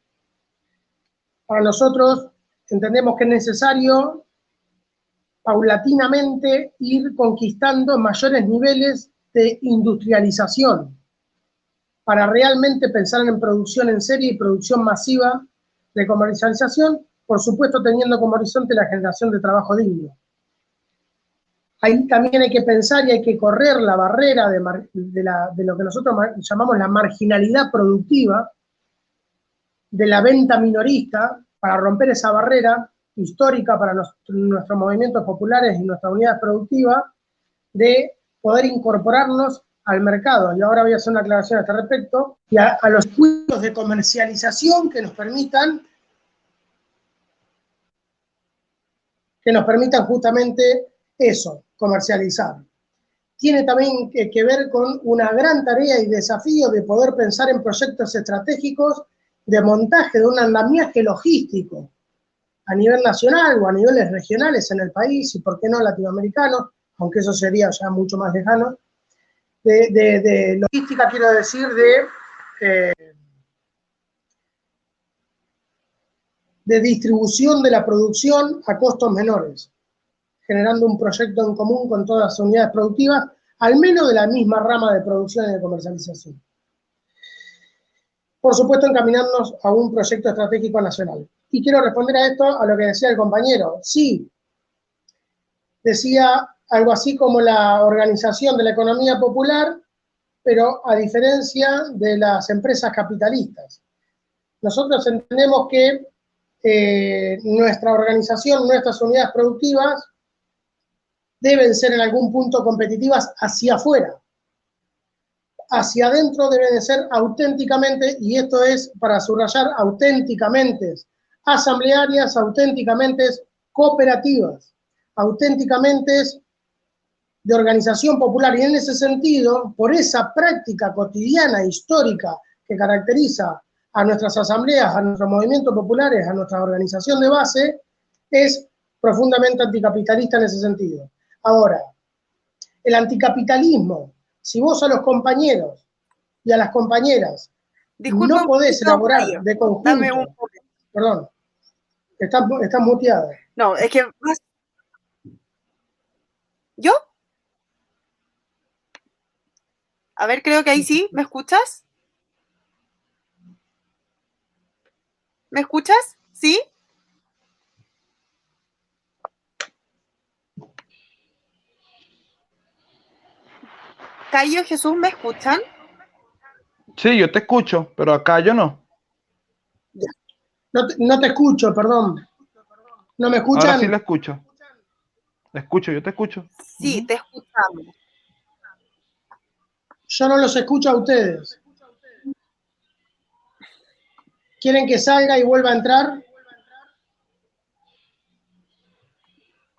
Para nosotros entendemos que es necesario paulatinamente ir conquistando mayores niveles de industrialización para realmente pensar en producción en serie y producción masiva de comercialización, por supuesto teniendo como horizonte la generación de trabajo digno. Ahí también hay que pensar y hay que correr la barrera de lo que nosotros llamamos la marginalidad productiva, de la venta minorista, para romper esa barrera histórica para nuestros movimientos populares y nuestras unidades productivas, de poder incorporarnos al mercado. Y ahora voy a hacer una aclaración a este respecto, y a los puntos de comercialización que nos permitan justamente eso, comercializar. Tiene también que ver con una gran tarea y desafío de poder pensar en proyectos estratégicos de montaje de un andamiaje logístico a nivel nacional o a niveles regionales en el país, y por qué no latinoamericano, aunque eso sería ya mucho más lejano, de logística, quiero decir, de distribución de la producción a costos menores, generando un proyecto en común con todas las unidades productivas, al menos de la misma rama de producción y de comercialización. Por supuesto, encaminarnos a un proyecto estratégico nacional. Y quiero responder a esto, a lo que decía el compañero. Sí, decía algo así como la organización de la economía popular, pero a diferencia de las empresas capitalistas. Nosotros entendemos que nuestra organización, nuestras unidades productivas, deben ser en algún punto competitivas hacia afuera. Hacia adentro deben de ser auténticamente, y esto es para subrayar, auténticamente asamblearias, auténticamente cooperativas, auténticamente de organización popular. Y en ese sentido, por esa práctica cotidiana, histórica, que caracteriza a nuestras asambleas, a nuestros movimientos populares, a nuestra organización de base, es profundamente anticapitalista en ese sentido. Ahora, el anticapitalismo, si vos a los compañeros y a las compañeras Disculpa, no podés elaborar de conjunto... Dame un poco. Perdón, estás muteada. No, es que... ¿Yo? A ver, creo que ahí sí. ¿Me escuchas? ¿Me escuchas? ¿Sí? Cayo, Jesús, ¿me escuchan? Sí, yo te escucho, pero acá yo no. Ya. No te escucho, perdón. ¿No me escuchan? Ahora sí la escucho. Te escucho, yo te escucho. Sí, te escuchamos. Yo no los escucho a ustedes. ¿Quieren que salga y vuelva a entrar?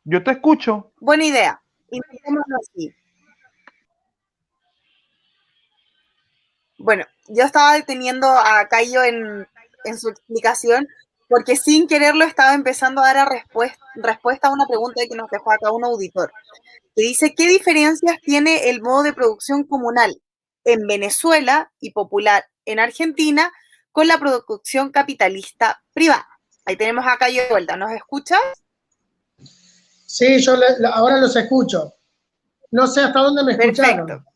Yo te escucho. Buena idea. Intentémoslo así. Bueno, yo estaba deteniendo a Cayo en su explicación, porque sin quererlo estaba empezando a dar respuesta a una pregunta que nos dejó acá un auditor, que dice, ¿qué diferencias tiene el modo de producción comunal en Venezuela y popular en Argentina con la producción capitalista privada? Ahí tenemos a Cayo de vuelta. ¿Nos escuchas? Sí, yo ahora los escucho. No sé hasta dónde me escucharon. Perfecto.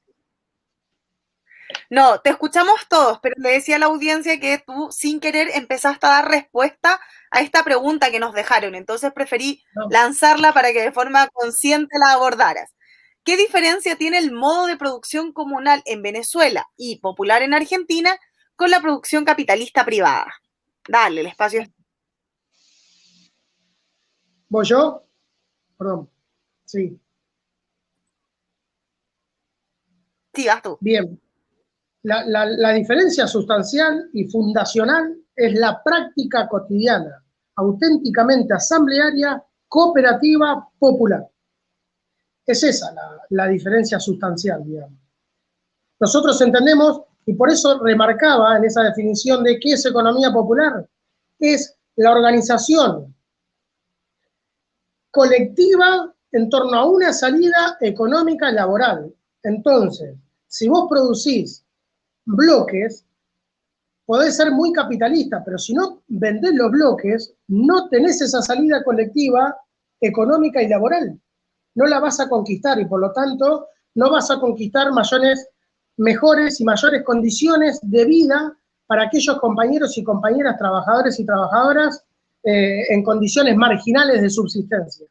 No, te escuchamos todos, pero le decía a la audiencia que tú, sin querer, empezaste a dar respuesta a esta pregunta que nos dejaron. Entonces preferí lanzarla para que de forma consciente la abordaras. ¿Qué diferencia tiene el modo de producción comunal en Venezuela y popular en Argentina con la producción capitalista privada? Dale, el espacio es... ¿Voy yo? Perdón. Sí. Sí, vas tú. Bien. La diferencia sustancial y fundacional es la práctica cotidiana, auténticamente asamblearia, cooperativa, popular. Es esa la diferencia sustancial, digamos. Nosotros entendemos, y por eso remarcaba en esa definición de qué es economía popular, es la organización colectiva en torno a una salida económica laboral. Entonces, si vos producís bloques, podés ser muy capitalista, pero si no vendés los bloques, no tenés esa salida colectiva económica y laboral. No la vas a conquistar y por lo tanto no vas a conquistar mejores y mayores condiciones de vida para aquellos compañeros y compañeras, trabajadores y trabajadoras en condiciones marginales de subsistencia.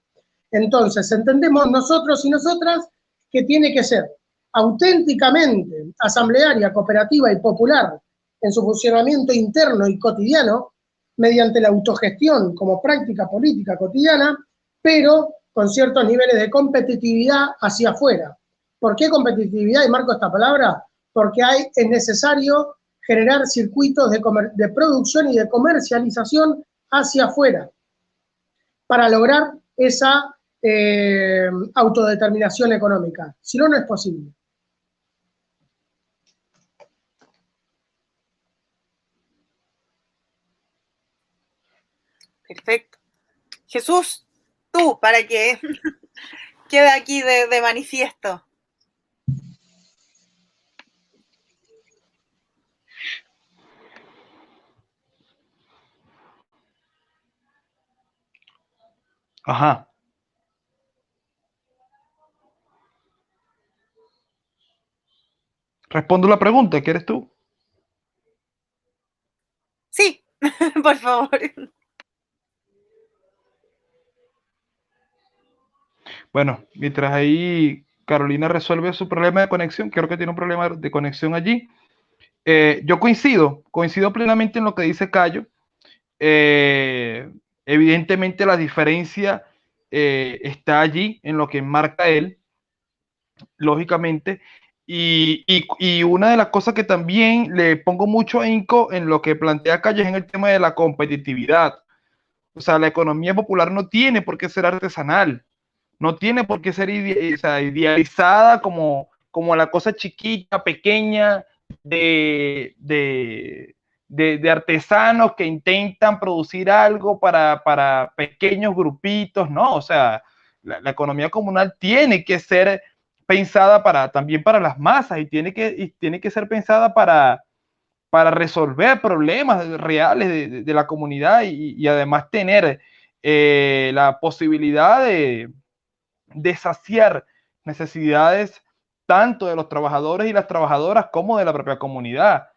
Entonces, entendemos nosotros y nosotras que tiene que ser auténticamente asamblearia, cooperativa y popular en su funcionamiento interno y cotidiano, mediante la autogestión como práctica política cotidiana, pero con ciertos niveles de competitividad hacia afuera. ¿Por qué competitividad? Y marco esta palabra, porque es necesario generar circuitos de producción y de comercialización hacia afuera para lograr esa autodeterminación económica. Si no, no es posible. Perfecto. Jesús, tú, para que quede aquí de manifiesto. Ajá. Respondo la pregunta, ¿quieres tú? Sí, por favor. Bueno, mientras ahí Carolina resuelve su problema de conexión, creo que tiene un problema de conexión allí. Yo coincido plenamente en lo que dice Cayo. Evidentemente la diferencia está allí en lo que marca él, lógicamente. Y una de las cosas que también le pongo mucho ahínco en lo que plantea Cayo es en el tema de la competitividad. O sea, la economía popular no tiene por qué ser artesanal, no tiene por qué ser idealizada como la cosa chiquita, pequeña de artesanos que intentan producir algo para pequeños grupitos, ¿no? O sea, la economía comunal tiene que ser pensada también para las masas y tiene que ser pensada para resolver problemas reales de la comunidad y además tener la posibilidad de saciar necesidades tanto de los trabajadores y las trabajadoras como de la propia comunidad.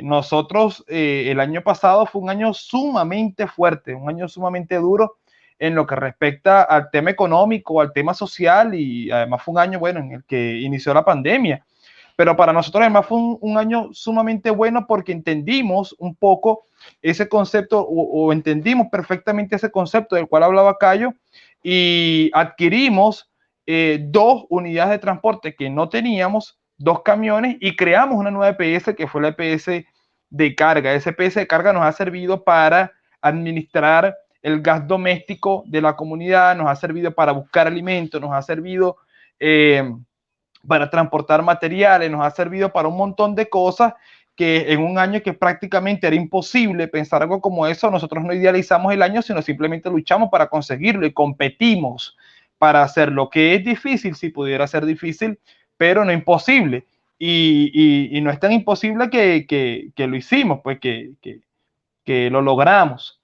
Nosotros el año pasado fue un año sumamente fuerte, un año sumamente duro en lo que respecta al tema económico, al tema social, y además fue un año, bueno, en el que inició la pandemia. Pero para nosotros además fue un año sumamente bueno porque entendimos un poco ese concepto o entendimos perfectamente ese concepto del cual hablaba Cayo y adquirimos 2 unidades de transporte que no teníamos, 2 camiones y creamos una nueva EPS que fue la EPS de carga. Ese EPS de carga nos ha servido para administrar el gas doméstico de la comunidad, nos ha servido para buscar alimentos, nos ha servido para transportar materiales, nos ha servido para un montón de cosas que en un año que prácticamente era imposible pensar algo como eso, nosotros no idealizamos el año, sino simplemente luchamos para conseguirlo y competimos para hacerlo, que es difícil, si pudiera ser difícil, pero no imposible. Y no es tan imposible que lo hicimos, pues que lo logramos.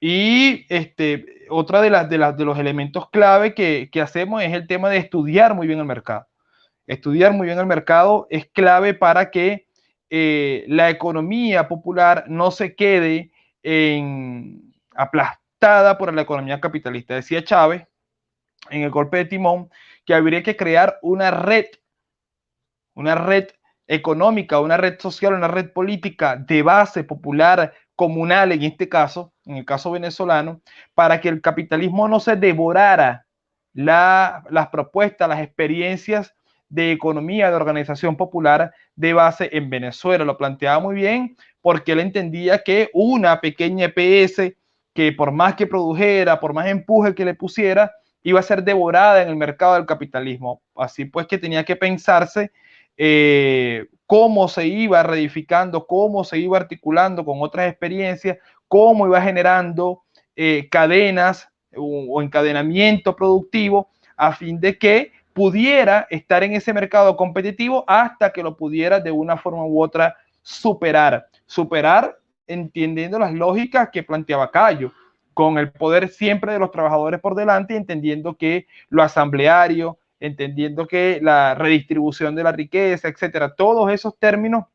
Y otra de los elementos clave que hacemos es el tema de estudiar muy bien el mercado. Estudiar muy bien el mercado es clave para que la economía popular no se quede aplastada por la economía capitalista. Decía Chávez en el golpe de timón que habría que crear una red económica, una red social, una red política de base popular, comunal en este caso, en el caso venezolano, para que el capitalismo no se devorara las propuestas, las experiencias de economía, de organización popular de base en Venezuela. Lo planteaba muy bien porque él entendía que una pequeña EPS que por más que produjera, por más empuje que le pusiera, iba a ser devorada en el mercado del capitalismo. Así pues que tenía que pensarse cómo se iba reedificando, cómo se iba articulando con otras experiencias, cómo iba generando cadenas o encadenamiento productivo a fin de que pudiera estar en ese mercado competitivo hasta que lo pudiera de una forma u otra superar entendiendo las lógicas que planteaba Cayo, con el poder siempre de los trabajadores por delante, entendiendo que lo asambleario, entendiendo que la redistribución de la riqueza, etcétera, todos esos términos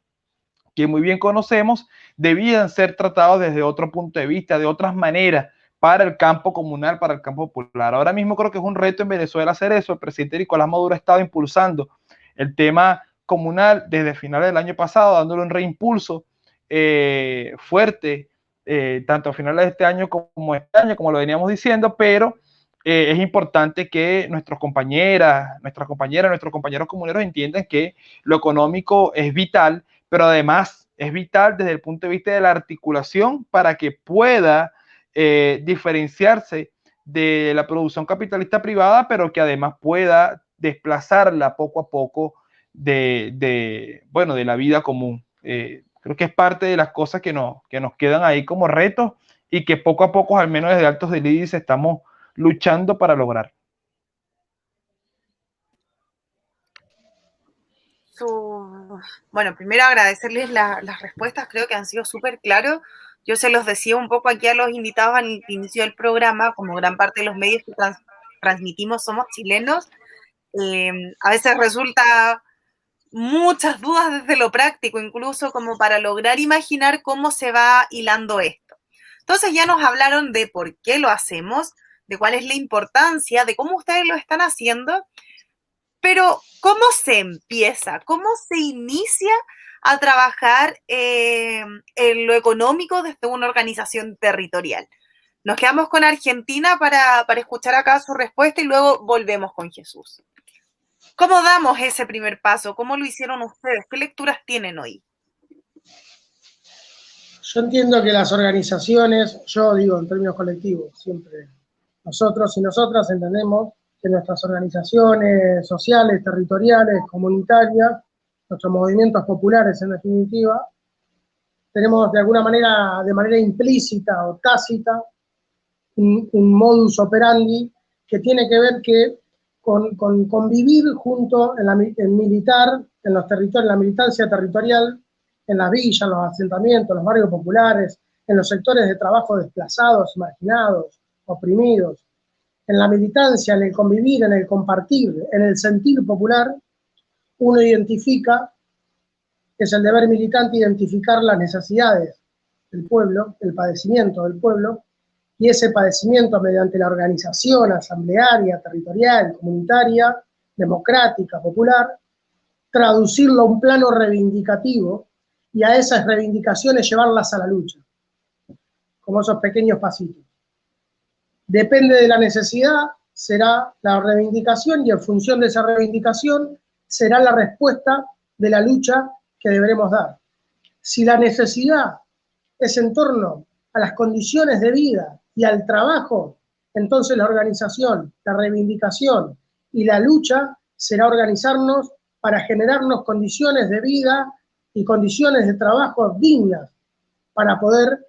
que muy bien conocemos, debían ser tratados desde otro punto de vista, de otras maneras, para el campo comunal, para el campo popular. Ahora mismo creo que es un reto en Venezuela hacer eso. El presidente Nicolás Maduro ha estado impulsando el tema comunal desde finales del año pasado, dándole un reimpulso fuerte, tanto a finales de este año, como lo veníamos diciendo, pero es importante que nuestros compañeros comuneros entiendan que lo económico es vital, pero además es vital desde el punto de vista de la articulación para que pueda diferenciarse de la producción capitalista privada, pero que además pueda desplazarla poco a poco de la vida común. Creo que es parte de las cosas que nos quedan ahí como retos y que poco a poco, al menos desde Altos del Índice, estamos luchando para lograr. Bueno, primero agradecerles las respuestas, creo que han sido súper claros. Yo se los decía un poco aquí a los invitados al inicio del programa, como gran parte de los medios que transmitimos somos chilenos, a veces resulta muchas dudas desde lo práctico, incluso como para lograr imaginar cómo se va hilando esto. Entonces ya nos hablaron de por qué lo hacemos, de cuál es la importancia, de cómo ustedes lo están haciendo, pero ¿cómo se empieza? ¿Cómo se inicia a trabajar en lo económico desde una organización territorial? Nos quedamos con Argentina para escuchar acá su respuesta y luego volvemos con Jesús. ¿Cómo damos ese primer paso? ¿Cómo lo hicieron ustedes? ¿Qué lecturas tienen hoy? Yo entiendo que las organizaciones, yo digo en términos colectivos, siempre nosotros y nosotras entendemos que nuestras organizaciones sociales, territoriales, comunitarias, nuestros movimientos populares en definitiva, tenemos de alguna manera, de manera implícita o tácita, un modus operandi que tiene que ver con vivir junto en militar, en los territorios, en la militancia territorial, en las villas, en los asentamientos, en los barrios populares, en los sectores de trabajo desplazados, marginados, oprimidos, en la militancia, en el convivir, en el compartir, en el sentir popular, uno identifica, es el deber militante identificar las necesidades del pueblo, el padecimiento del pueblo, y ese padecimiento mediante la organización asamblearia, territorial, comunitaria, democrática, popular, traducirlo a un plano reivindicativo y a esas reivindicaciones llevarlas a la lucha, como esos pequeños pasitos. Depende de la necesidad, será la reivindicación y en función de esa reivindicación será la respuesta de la lucha que deberemos dar. Si la necesidad es en torno a las condiciones de vida y al trabajo, entonces la organización, la reivindicación y la lucha será organizarnos para generarnos condiciones de vida y condiciones de trabajo dignas para poder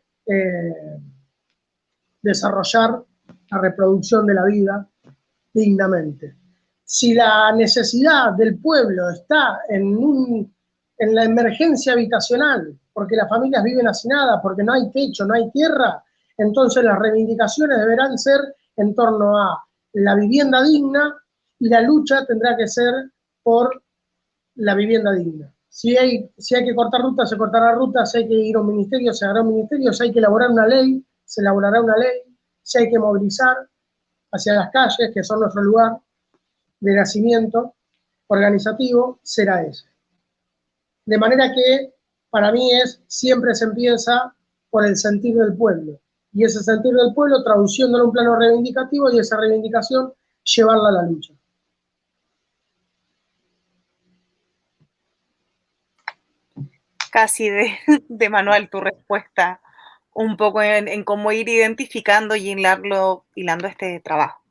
desarrollar la reproducción de la vida dignamente. Si la necesidad del pueblo está en la emergencia habitacional, porque las familias viven hacinadas, porque no hay techo, no hay tierra, entonces las reivindicaciones deberán ser en torno a la vivienda digna y la lucha tendrá que ser por la vivienda digna. Si hay que cortar rutas, se cortará rutas, si hay que ir a un ministerio, se hará un ministerio, si hay que elaborar una ley, se elaborará una ley, si hay que movilizar hacia las calles, que son nuestro lugar de nacimiento organizativo, será ese. De manera que, para mí siempre se empieza por el sentir del pueblo. Y ese sentir del pueblo, traduciéndolo en un plano reivindicativo, y esa reivindicación, llevarla a la lucha. Casi de manual tu respuesta, un poco en cómo ir identificando y hilando este trabajo.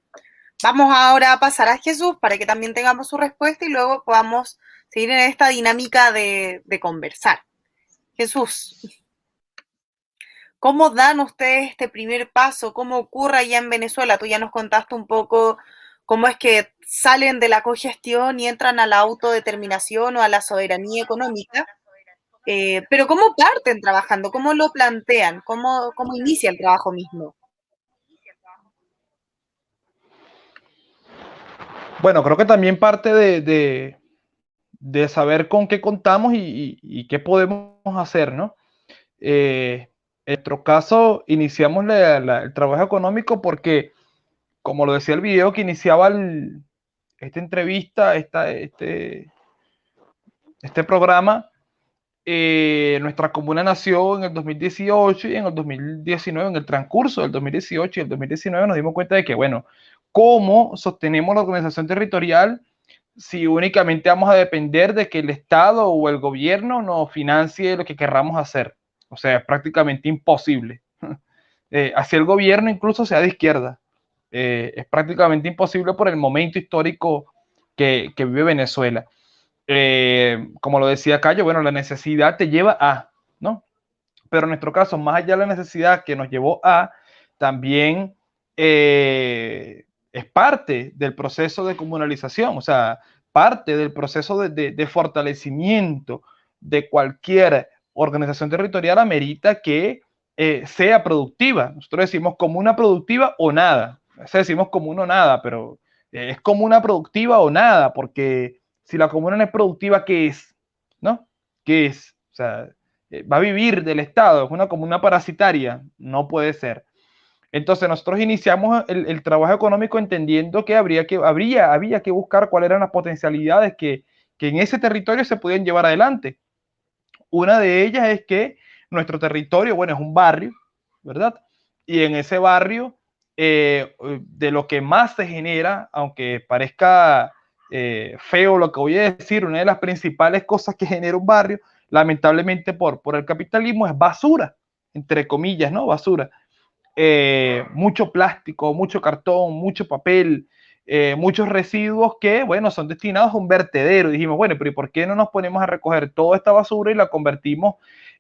Vamos ahora a pasar a Jesús para que también tengamos su respuesta y luego podamos seguir en esta dinámica de conversar. Jesús, ¿cómo dan ustedes este primer paso? ¿Cómo ocurre allá en Venezuela? Tú ya nos contaste un poco cómo es que salen de la cogestión y entran a la autodeterminación o a la soberanía económica. Pero ¿cómo parten trabajando? ¿Cómo lo plantean? ¿Cómo inicia el trabajo mismo? Bueno, creo que también parte de de saber con qué contamos y qué podemos hacer, ¿no? En nuestro caso, iniciamos el trabajo económico porque, como lo decía el video que iniciaba esta entrevista, este programa, nuestra comuna nació en el 2018 y en el 2019, en el transcurso del 2018 y el 2019 nos dimos cuenta de que, bueno, ¿cómo sostenemos la organización territorial si únicamente vamos a depender de que el Estado o el gobierno nos financie lo que querramos hacer? O sea, es prácticamente imposible. Así el gobierno incluso sea de izquierda. Es prácticamente imposible por el momento histórico que vive Venezuela. Como lo decía Cayo, bueno, la necesidad te lleva a, ¿no? Pero en nuestro caso, más allá de la necesidad que nos llevó a, también es parte del proceso de comunalización, o sea, parte del proceso de fortalecimiento de cualquier organización territorial amerita que sea productiva. Nosotros decimos comuna productiva o nada. A veces decimos comuna o nada, pero es comuna productiva o nada, porque si la comuna no es productiva, ¿qué es? ¿No? ¿Qué es? O sea, va a vivir del Estado, es una comuna parasitaria, no puede ser. Entonces nosotros iniciamos el trabajo económico entendiendo que había que buscar cuáles eran las potencialidades que en ese territorio se podían llevar adelante. Una de ellas es que nuestro territorio, bueno, es un barrio, ¿verdad? Y en ese barrio, de lo que más se genera, aunque parezca feo lo que voy a decir, una de las principales cosas que genera un barrio, lamentablemente por el capitalismo, es basura, entre comillas, ¿no? Basura. Mucho plástico, mucho cartón, mucho papel, muchos residuos que, bueno, son destinados a un vertedero. Y dijimos, bueno, pero ¿y por qué no nos ponemos a recoger toda esta basura y la convertimos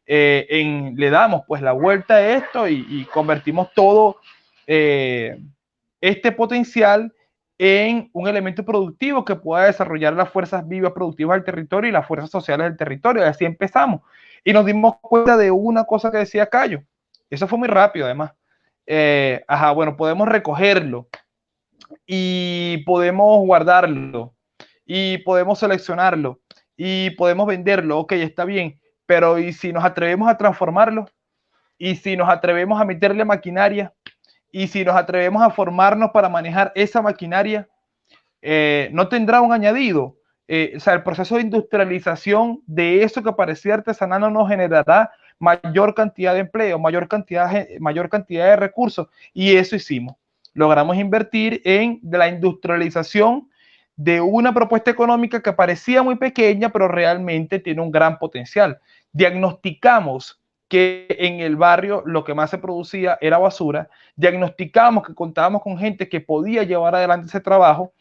le damos pues la vuelta a esto y convertimos todo este potencial en un elemento productivo que pueda desarrollar las fuerzas vivas productivas del territorio y las fuerzas sociales del territorio? Y así empezamos. Y nos dimos cuenta de una cosa que decía Cayo. Eso fue muy rápido, además. Bueno, podemos recogerlo y podemos guardarlo y podemos seleccionarlo y podemos venderlo. Ok, está bien, pero ¿y si nos atrevemos a transformarlo? ¿Y si nos atrevemos a meterle maquinaria? ¿Y si nos atrevemos a formarnos para manejar esa maquinaria? ¿No tendrá un añadido? O sea, el proceso de industrialización de eso que parecía artesanal no nos generará mayor cantidad de empleo, mayor cantidad de recursos, y eso hicimos. Logramos invertir en la industrialización de una propuesta económica que parecía muy pequeña, pero realmente tiene un gran potencial. Diagnosticamos que en el barrio lo que más se producía era basura, diagnosticamos que contábamos con gente que podía llevar adelante ese trabajo,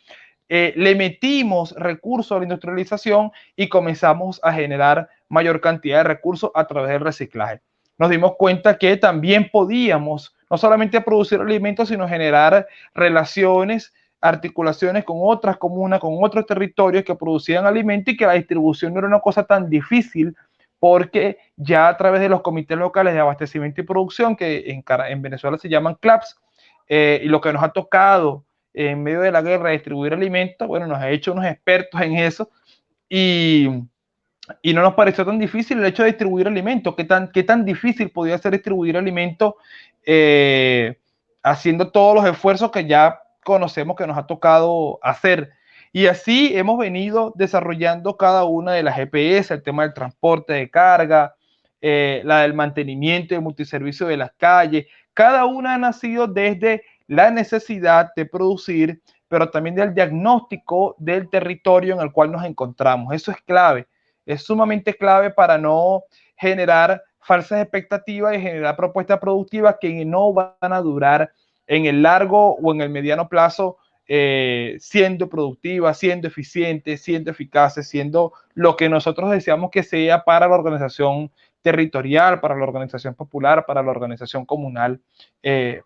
le metimos recursos a la industrialización y comenzamos a generar mayor cantidad de recursos a través del reciclaje. Nos dimos cuenta que también podíamos no solamente producir alimentos, sino generar relaciones, articulaciones con otras comunas, con otros territorios que producían alimentos, y que la distribución no era una cosa tan difícil, porque ya a través de los comités locales de abastecimiento y producción, que en Venezuela se llaman CLAPS, y lo que nos ha tocado en medio de la guerra distribuir alimentos, bueno, nos ha hecho unos expertos en eso, y no nos pareció tan difícil el hecho de distribuir alimentos. ¿Qué tan difícil podía ser distribuir alimentos haciendo todos los esfuerzos que ya conocemos que nos ha tocado hacer? Y así hemos venido desarrollando cada una de las GPS, el tema del transporte de carga, la del mantenimiento y el multiservicio de las calles. Cada una ha nacido desde la necesidad de producir, pero también del diagnóstico del territorio en el cual nos encontramos. Eso es clave, es sumamente clave para no generar falsas expectativas y generar propuestas productivas que no van a durar en el largo o en el mediano plazo, siendo productivas, siendo eficientes, siendo eficaces, siendo lo que nosotros deseamos que sea para la organización territorial, para la organización popular, para la organización comunal,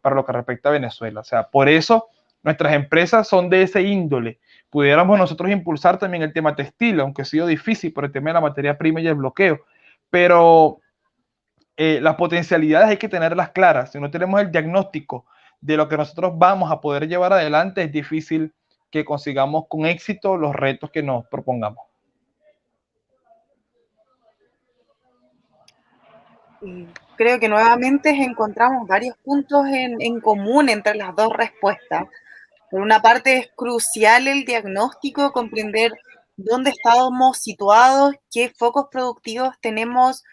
para lo que respecta a Venezuela. O sea, por eso nuestras empresas son de ese índole. Pudiéramos nosotros impulsar también el tema textil, aunque ha sido difícil por el tema de la materia prima y el bloqueo, pero las potencialidades hay que tenerlas claras. Si no tenemos el diagnóstico de lo que nosotros vamos a poder llevar adelante, es difícil que consigamos con éxito los retos que nos propongamos. Creo que nuevamente encontramos varios puntos en común entre las dos respuestas. Por una parte es crucial el diagnóstico, comprender dónde estamos situados, qué focos productivos tenemos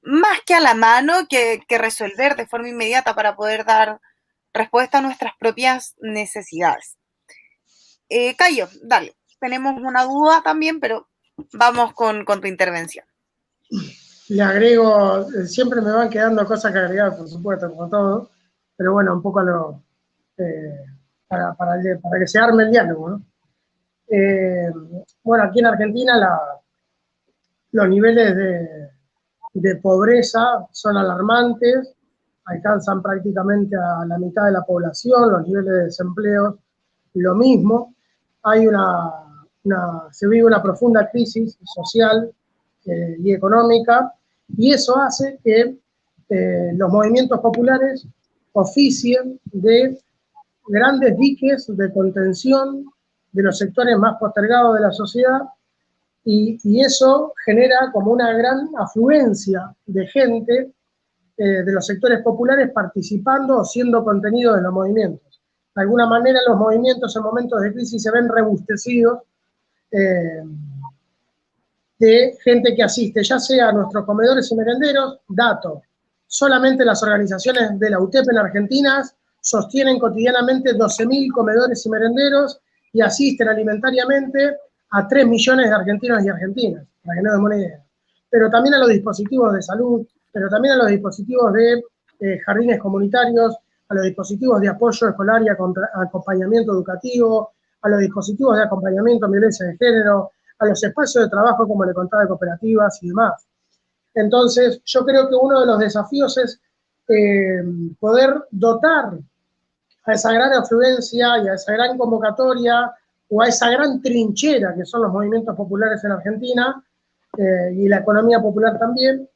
más que a la mano que resolver de forma inmediata para poder dar respuesta a nuestras propias necesidades. Cayo, dale, tenemos una duda también, pero vamos con tu intervención. Le agrego, siempre me van quedando cosas que agregar, por supuesto, como todo, pero bueno, un poco a lo, para que se arme el diálogo, ¿no? Bueno, aquí en Argentina los niveles de pobreza son alarmantes, alcanzan prácticamente a la mitad de la población, los niveles de desempleo lo mismo, hay se vive una profunda crisis social y económica, y eso hace que los movimientos populares oficien de grandes diques de contención de los sectores más postergados de la sociedad, y eso genera como una gran afluencia de gente de los sectores populares participando o siendo contenidos en los movimientos. De alguna manera los movimientos en momentos de crisis se ven rebustecidos de gente que asiste, ya sea a nuestros comedores y merenderos. Dato, solamente las organizaciones de la UTEP en Argentina sostienen cotidianamente 12.000 comedores y merenderos y asisten alimentariamente a 3 millones de argentinos y argentinas, para que no demos una idea. Pero también a los dispositivos de salud, pero también a los dispositivos de jardines comunitarios, a los dispositivos de apoyo escolar y acompañamiento educativo, a los dispositivos de acompañamiento en violencia de género, a los espacios de trabajo, como le contaba, de cooperativas y demás. Entonces, yo creo que uno de los desafíos es poder dotar a esa gran afluencia y a esa gran convocatoria o a esa gran trinchera que son los movimientos populares en Argentina y la economía popular también,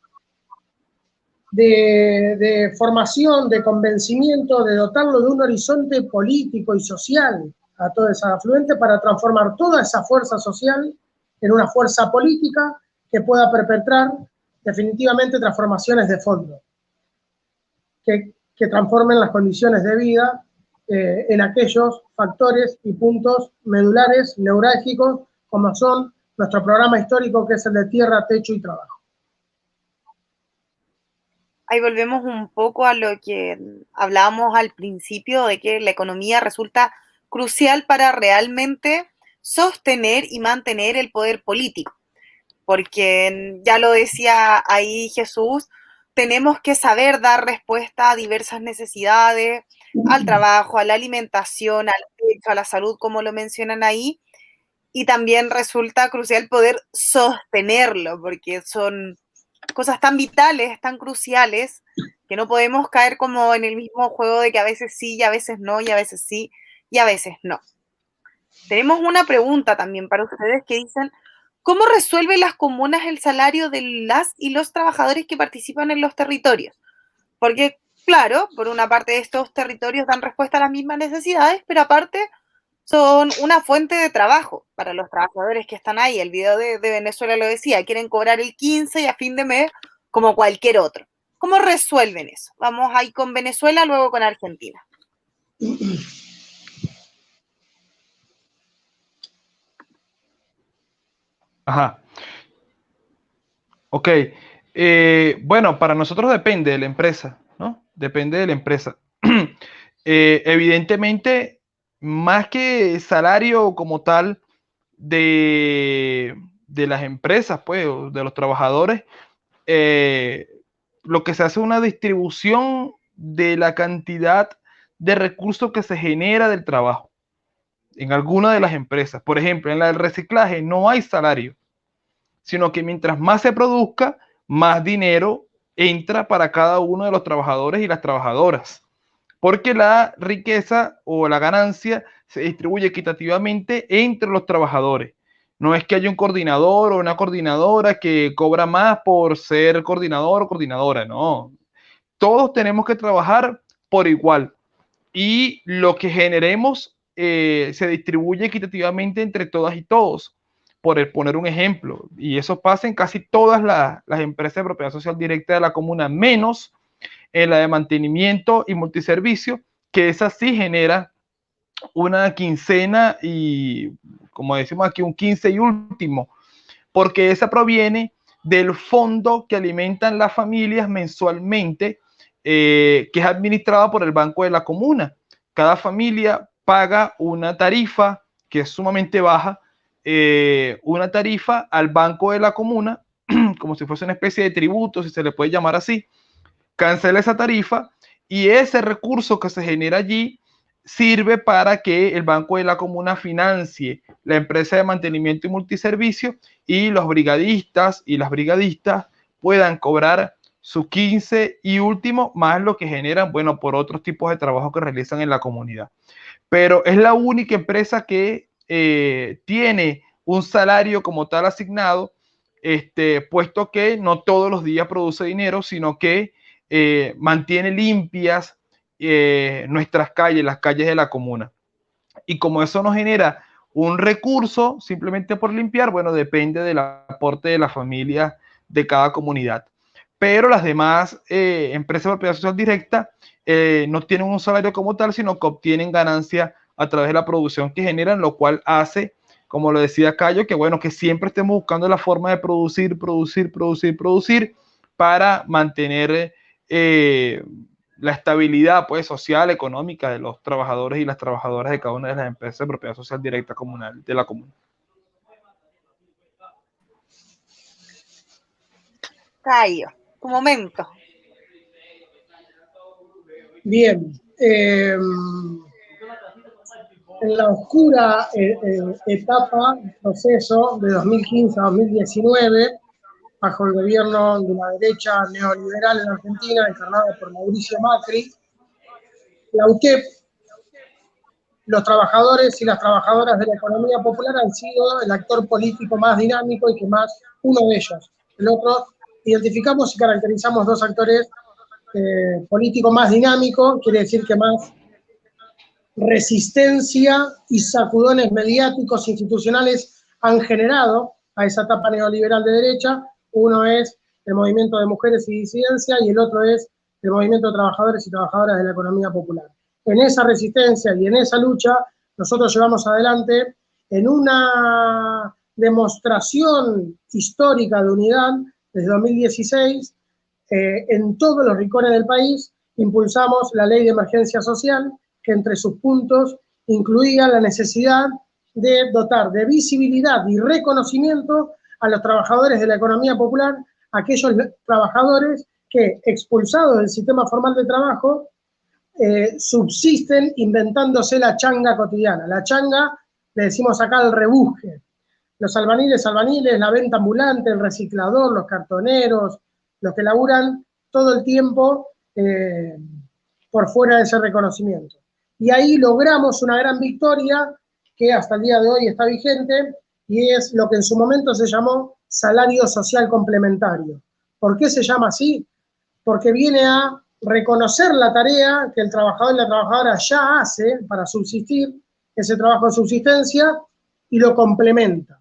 de formación, de convencimiento, de dotarlo de un horizonte político y social a toda esa afluente para transformar toda esa fuerza social en una fuerza política que pueda perpetrar definitivamente transformaciones de fondo, que transformen las condiciones de vida en aquellos factores y puntos medulares, neurálgicos, como son nuestro programa histórico, que es el de tierra, techo y trabajo. Ahí volvemos un poco a lo que hablábamos al principio, de que la economía resulta crucial para realmente sostener y mantener el poder político. Porque ya lo decía ahí Jesús, tenemos que saber dar respuesta a diversas necesidades, al trabajo, a la alimentación, al techo, a la salud, como lo mencionan ahí, y también resulta crucial poder sostenerlo, porque son cosas tan vitales, tan cruciales, que no podemos caer como en el mismo juego de que a veces sí y a veces no, y a veces sí y a veces no. Tenemos una pregunta también para ustedes que dicen, ¿cómo resuelven las comunas el salario de las y los trabajadores que participan en los territorios? Porque, claro, por una parte estos territorios dan respuesta a las mismas necesidades, pero aparte son una fuente de trabajo para los trabajadores que están ahí. El video de Venezuela lo decía, quieren cobrar el 15 y a fin de mes como cualquier otro. ¿Cómo resuelven eso? Vamos ahí con Venezuela, luego con Argentina. Ajá. Ok. Bueno, para nosotros depende de la empresa, ¿no? Depende de la empresa. Evidentemente, más que salario como tal de las empresas, pues, o de los trabajadores, lo que se hace es una distribución de la cantidad de recursos que se genera del trabajo en alguna de las empresas. Por ejemplo, en la del reciclaje no hay salario, sino que mientras más se produzca, más dinero entra para cada uno de los trabajadores y las trabajadoras, porque la riqueza o la ganancia se distribuye equitativamente entre los trabajadores. No es que haya un coordinador o una coordinadora que cobra más por ser coordinador o coordinadora, no. Todos tenemos que trabajar por igual y lo que generemos se distribuye equitativamente entre todas y todos. por poner un ejemplo, y eso pasa en casi todas las empresas de propiedad social directa de la comuna, menos en la de mantenimiento y multiservicio, que esa sí genera una quincena y, como decimos aquí, un 15 y último, porque esa proviene del fondo que alimentan las familias mensualmente, que es administrado por el Banco de la Comuna. Cada familia paga una tarifa que es sumamente baja, una tarifa al Banco de la Comuna, como si fuese una especie de tributo, si se le puede llamar así. Cancela esa tarifa y ese recurso que se genera allí sirve para que el Banco de la Comuna financie la empresa de mantenimiento y multiservicio y los brigadistas y las brigadistas puedan cobrar su 15 y último, más lo que generan, bueno, por otros tipos de trabajo que realizan en la comunidad. Pero es la única empresa que tiene un salario como tal asignado, puesto que no todos los días produce dinero, sino que mantiene limpias nuestras calles, las calles de la comuna. Y como eso nos genera un recurso simplemente por limpiar, bueno, depende del aporte de la familia de cada comunidad. Pero las demás empresas de propiedad social directa no tienen un salario como tal, sino que obtienen ganancia a través de la producción que generan, lo cual hace, como lo decía Cayo, que bueno, que siempre estemos buscando la forma de producir para mantener la estabilidad, pues, social, económica de los trabajadores y las trabajadoras de cada una de las empresas de propiedad social directa comunal de la comuna. Cayo, tu momento. Bien. En la oscura etapa, proceso de 2015 a 2019, bajo el gobierno de la derecha neoliberal en Argentina, encarnado por Mauricio Macri, la UTEP, los trabajadores y las trabajadoras de la economía popular han sido el actor político más dinámico y que más, uno de ellos. El otro, identificamos y caracterizamos dos actores políticos más dinámicos, quiere decir que más resistencia y sacudones mediáticos institucionales han generado a esa etapa neoliberal de derecha. Uno es el movimiento de mujeres y disidencia y el otro es el movimiento de trabajadores y trabajadoras de la economía popular. En esa resistencia y en esa lucha nosotros llevamos adelante en una demostración histórica de unidad desde 2016 en todos los rincones del país impulsamos la ley de emergencia social, que entre sus puntos incluía la necesidad de dotar de visibilidad y reconocimiento a los trabajadores de la economía popular, aquellos trabajadores que, expulsados del sistema formal de trabajo, subsisten inventándose la changa cotidiana. La changa, le decimos acá el rebusque. Los albaniles, la venta ambulante, el reciclador, los cartoneros, los que laburan todo el tiempo por fuera de ese reconocimiento. Y ahí logramos una gran victoria que hasta el día de hoy está vigente y es lo que en su momento se llamó salario social complementario. ¿Por qué se llama así? Porque viene a reconocer la tarea que el trabajador y la trabajadora ya hace para subsistir, ese trabajo de subsistencia, y lo complementa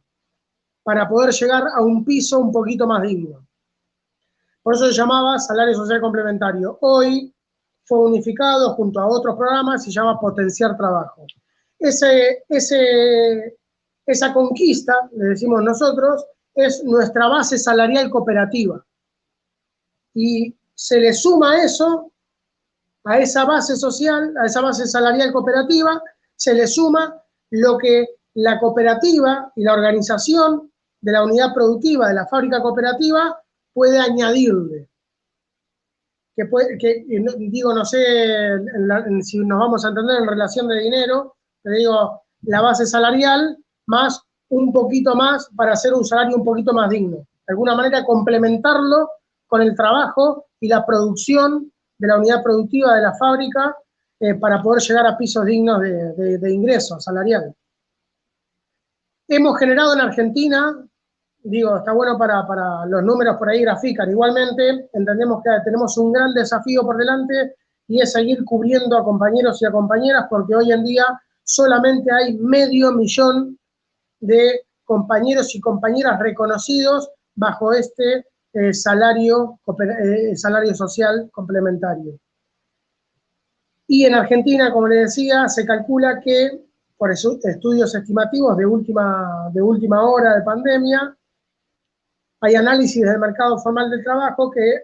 para poder llegar a un piso un poquito más digno. Por eso se llamaba salario social complementario. Hoy fue unificado junto a otros programas y se llama Potenciar Trabajo. Esa conquista, le decimos nosotros, es nuestra base salarial cooperativa. Y se le suma eso, a esa base social, a esa base salarial cooperativa, se le suma lo que la cooperativa y la organización de la unidad productiva de la fábrica cooperativa puede añadirle. Digo, no sé si nos vamos a entender en relación de dinero, le digo, la base salarial más un poquito más para hacer un salario un poquito más digno. De alguna manera complementarlo con el trabajo y la producción de la unidad productiva de la fábrica para poder llegar a pisos dignos de ingresos salariales. Hemos generado en Argentina, digo, está bueno para los números por ahí grafican, igualmente entendemos que tenemos un gran desafío por delante y es seguir cubriendo a compañeros y a compañeras porque hoy en día solamente hay 500.000 de compañeros y compañeras reconocidos bajo este salario social complementario. Y en Argentina, como les decía, se calcula que, por estudios estimativos de última hora de pandemia, hay análisis del mercado formal del trabajo que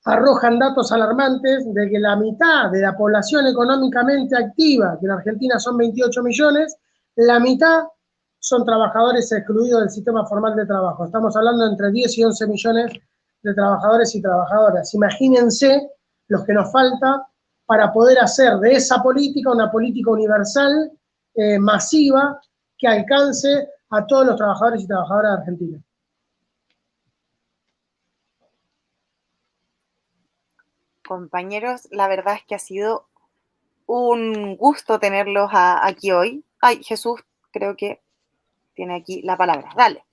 arrojan datos alarmantes de que la mitad de la población económicamente activa, que en Argentina son 28 millones, la mitad son trabajadores excluidos del sistema formal de trabajo. Estamos hablando de entre 10 y 11 millones de trabajadores y trabajadoras. Imagínense los que nos falta para poder hacer de esa política una política universal, masiva, que alcance a todos los trabajadores y trabajadoras de Argentina. Compañeros, la verdad es que ha sido un gusto tenerlos aquí hoy. Ay, Jesús, creo que tiene aquí la palabra. Dale,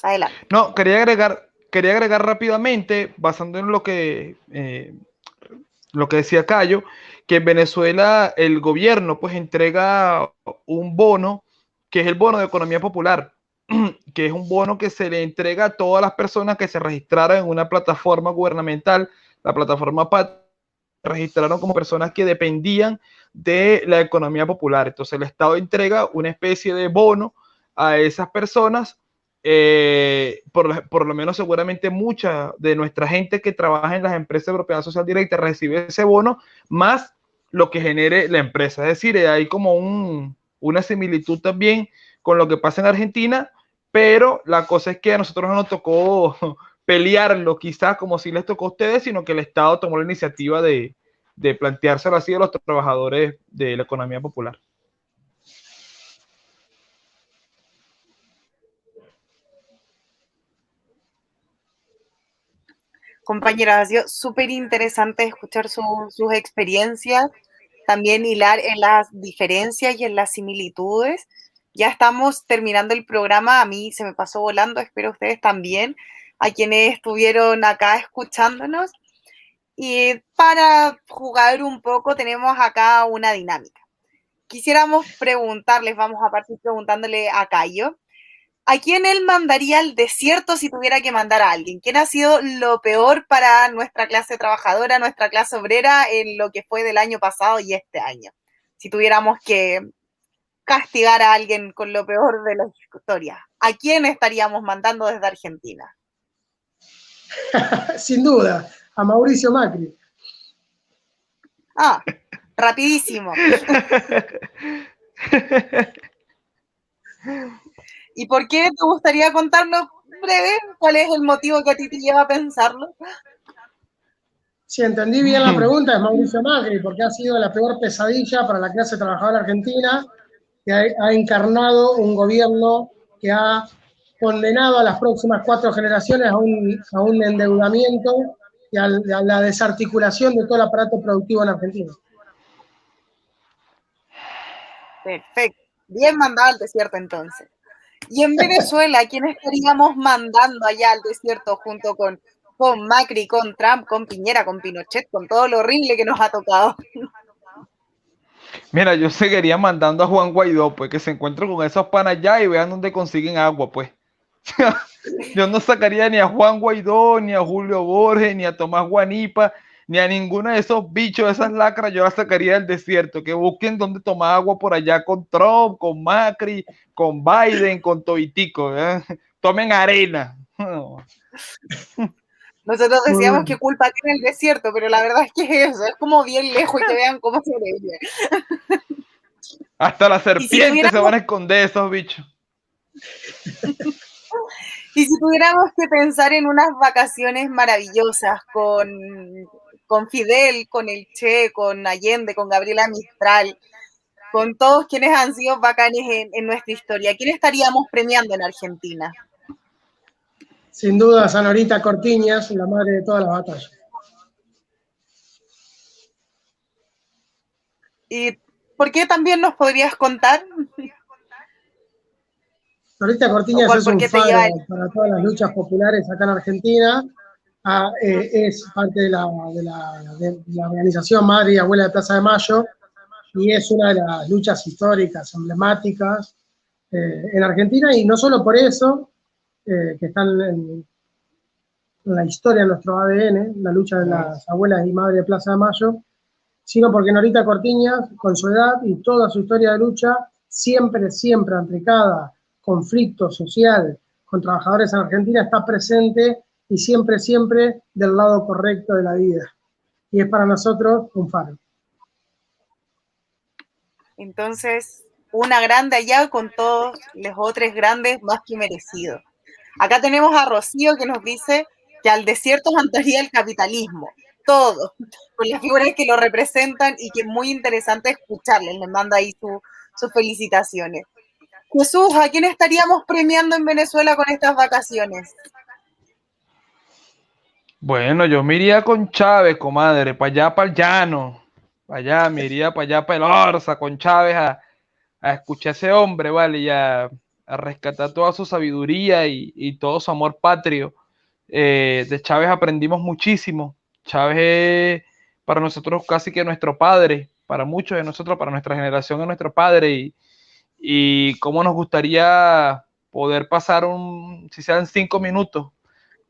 adelante. No, quería agregar rápidamente, basando en lo que decía Cayo, que en Venezuela el gobierno pues entrega un bono, que es el bono de economía popular, que es un bono que se le entrega a todas las personas que se registraron en una plataforma gubernamental, la plataforma PAT, registraron como personas que dependían de la economía popular. Entonces el Estado entrega una especie de bono a esas personas. Por lo menos seguramente mucha de nuestra gente que trabaja en las empresas de propiedad social directa recibe ese bono más lo que genere la empresa. Es decir, hay como una similitud también con lo que pasa en Argentina, pero la cosa es que a nosotros no nos tocó pelearlo quizás como si les tocó a ustedes, sino que el Estado tomó la iniciativa de planteárselo así a los trabajadores de la economía popular. Compañeras, ha sido súper interesante escuchar sus experiencias, también hilar en las diferencias y en las similitudes. Ya estamos terminando el programa, a mí se me pasó volando, espero ustedes también, a quienes estuvieron acá escuchándonos. Y para jugar un poco tenemos acá una dinámica. Quisiéramos preguntarles, vamos a partir preguntándole a Cayo, ¿a quién él mandaría al desierto si tuviera que mandar a alguien? ¿Quién ha sido lo peor para nuestra clase trabajadora, nuestra clase obrera en lo que fue del año pasado y este año? Si tuviéramos que castigar a alguien con lo peor de la historia, ¿a quién estaríamos mandando desde Argentina? Sin duda, a Mauricio Macri. Ah, rapidísimo. ¿Y por qué te gustaría contarnos breve? ¿Cuál es el motivo que a ti te lleva a pensarlo? Si entendí bien la pregunta, es Mauricio Macri, porque ha sido la peor pesadilla para la clase trabajadora argentina, que ha encarnado un gobierno que ha condenado a las próximas 4 generaciones a un endeudamiento y a la desarticulación de todo el aparato productivo en Argentina. Perfecto. Bien mandado al desierto entonces. Y en Venezuela, ¿a quién estaríamos mandando allá al desierto junto con Macri, con Trump, con Piñera, con Pinochet, con todo lo horrible que nos ha tocado? Mira, yo seguiría mandando a Juan Guaidó, pues, que se encuentre con esos panas allá y vean dónde consiguen agua, pues. Yo no sacaría ni a Juan Guaidó, ni a Julio Borges, ni a Tomás Guanipa, ni a ninguno de esos bichos, de esas lacras, yo la sacaría del desierto, que busquen dónde tomar agua por allá con Trump, con Macri, con Biden, con Toitico, ¿eh? Tomen arena. Nosotros decíamos que culpa tiene el desierto, pero la verdad es que eso, es como bien lejos y que vean cómo se ve. Hasta las serpientes se van a esconder esos bichos. Y si tuviéramos que pensar en unas vacaciones maravillosas con Fidel, con el Che, con Allende, con Gabriela Mistral, con todos quienes han sido bacanes en nuestra historia, ¿quién estaríamos premiando en Argentina? Sin duda, Sanorita Cortiñas, la madre de todas las batallas. ¿Y por qué también nos podrías contar? Sanorita Cortiñas es un faro para todas las luchas populares acá en Argentina. Es parte de la organización Madre y Abuela de Plaza de Mayo y es una de las luchas históricas, emblemáticas en Argentina, y no solo por eso, que están en la historia de nuestro ADN, la lucha de las abuelas y madres de Plaza de Mayo, sino porque Norita Cortiñas, con su edad y toda su historia de lucha, siempre ante cada conflicto social con trabajadores en Argentina, está presente y siempre del lado correcto de la vida. Y es para nosotros un faro. Entonces, una grande allá con todos los otros grandes más que merecidos. Acá tenemos a Rocío que nos dice que al desierto mandaría el capitalismo, todo, con las figuras que lo representan y que es muy interesante escucharles. Les manda ahí sus felicitaciones. Jesús, ¿a quién estaríamos premiando en Venezuela con estas vacaciones? Bueno, yo me iría con Chávez, comadre, para allá, para el llano, para allá, me iría para allá, para el Orza, con Chávez a escuchar a ese hombre, ¿vale? Y a rescatar toda su sabiduría y todo su amor patrio. De Chávez aprendimos muchísimo. Chávez es para nosotros casi que nuestro padre, para muchos de nosotros, para nuestra generación es nuestro padre, y cómo nos gustaría poder pasar si sean 5 minutos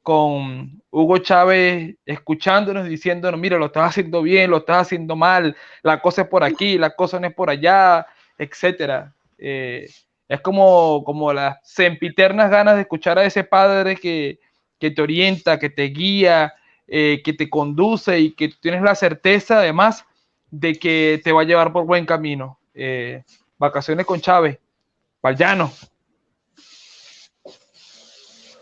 con Hugo Chávez escuchándonos, diciéndonos, mira, lo estás haciendo bien, lo estás haciendo mal, la cosa es por aquí, la cosa no es por allá, etcétera. Es como las sempiternas ganas de escuchar a ese padre que te orienta, que te guía, que te conduce y que tienes la certeza además de que te va a llevar por buen camino. Vacaciones con Chávez, pa'l llano.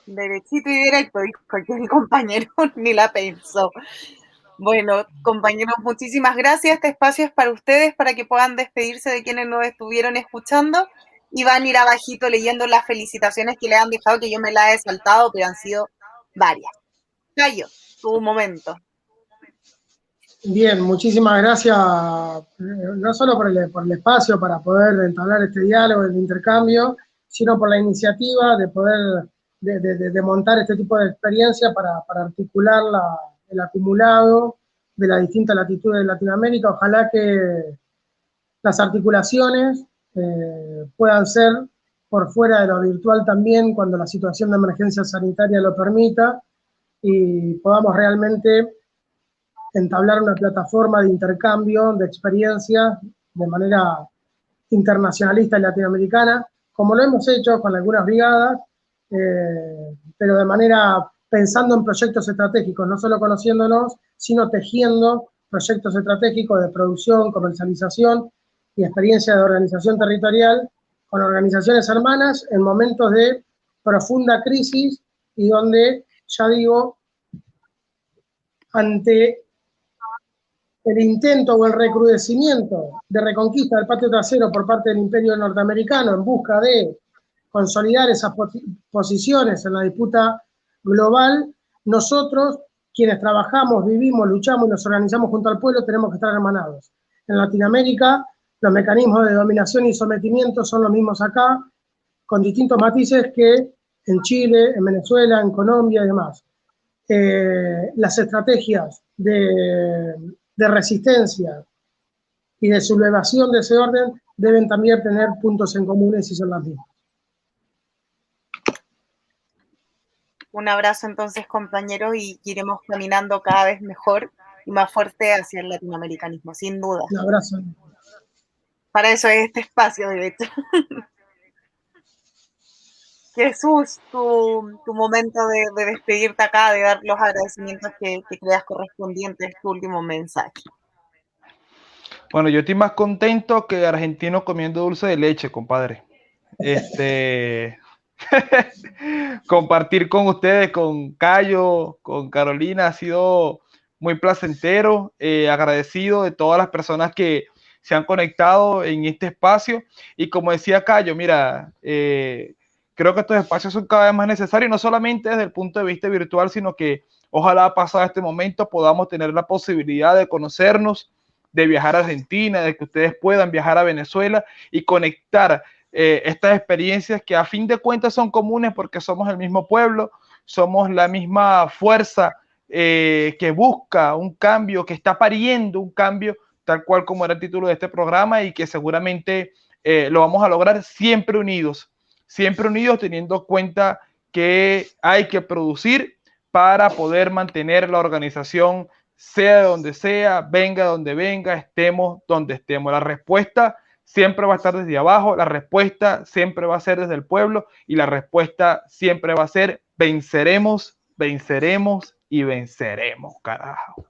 Derechito y directo, dijo que mi compañero ni la pensó. Bueno, compañeros, muchísimas gracias. Este espacio es para ustedes, para que puedan despedirse de quienes nos estuvieron escuchando y van a ir abajito leyendo las felicitaciones que le han dejado, que yo me las he saltado, pero han sido varias. Cayo, tu momento. Bien, muchísimas gracias, no solo por el espacio para poder entablar este diálogo, el intercambio, sino por la iniciativa de poder de montar este tipo de experiencia para articular el acumulado de las distintas latitudes de Latinoamérica. Ojalá que las articulaciones puedan ser por fuera de lo virtual también, cuando la situación de emergencia sanitaria lo permita, y podamos realmente entablar una plataforma de intercambio de experiencias de manera internacionalista y latinoamericana, como lo hemos hecho con algunas brigadas, pero de manera pensando en proyectos estratégicos, no solo conociéndonos, sino tejiendo proyectos estratégicos de producción, comercialización y experiencia de organización territorial con organizaciones hermanas en momentos de profunda crisis y donde, ya digo, ante el intento o el recrudecimiento de reconquista del patio trasero por parte del imperio norteamericano en busca de consolidar esas posiciones en la disputa global, nosotros, quienes trabajamos, vivimos, luchamos y nos organizamos junto al pueblo, tenemos que estar hermanados. En Latinoamérica, los mecanismos de dominación y sometimiento son los mismos acá, con distintos matices que en Chile, en Venezuela, en Colombia y demás. Las estrategias de resistencia y de sublevación de ese orden deben también tener puntos en comunes y son las mismas. Un abrazo entonces, compañeros, y iremos caminando cada vez mejor y más fuerte hacia el latinoamericanismo, sin duda. Un abrazo. Para eso es este espacio, de hecho. Jesús, tu momento de despedirte acá, de dar los agradecimientos que creas correspondientes, tu último mensaje. Bueno, yo estoy más contento que argentino comiendo dulce de leche, compadre. Compartir con ustedes, con Cayo, con Carolina, ha sido muy placentero, agradecido de todas las personas que se han conectado en este espacio. Y como decía Cayo, mira, creo que estos espacios son cada vez más necesarios, no solamente desde el punto de vista virtual, sino que ojalá pasado este momento podamos tener la posibilidad de conocernos, de viajar a Argentina, de que ustedes puedan viajar a Venezuela y conectar estas experiencias que a fin de cuentas son comunes porque somos el mismo pueblo, somos la misma fuerza que busca un cambio, que está pariendo un cambio, tal cual como era el título de este programa, y que seguramente lo vamos a lograr siempre unidos. siempre unidos, teniendo en cuenta que hay que producir para poder mantener la organización, sea de donde sea, venga de donde venga, estemos donde estemos. La respuesta siempre va a estar desde abajo, la respuesta siempre va a ser desde el pueblo y la respuesta siempre va a ser venceremos, venceremos y venceremos, carajo.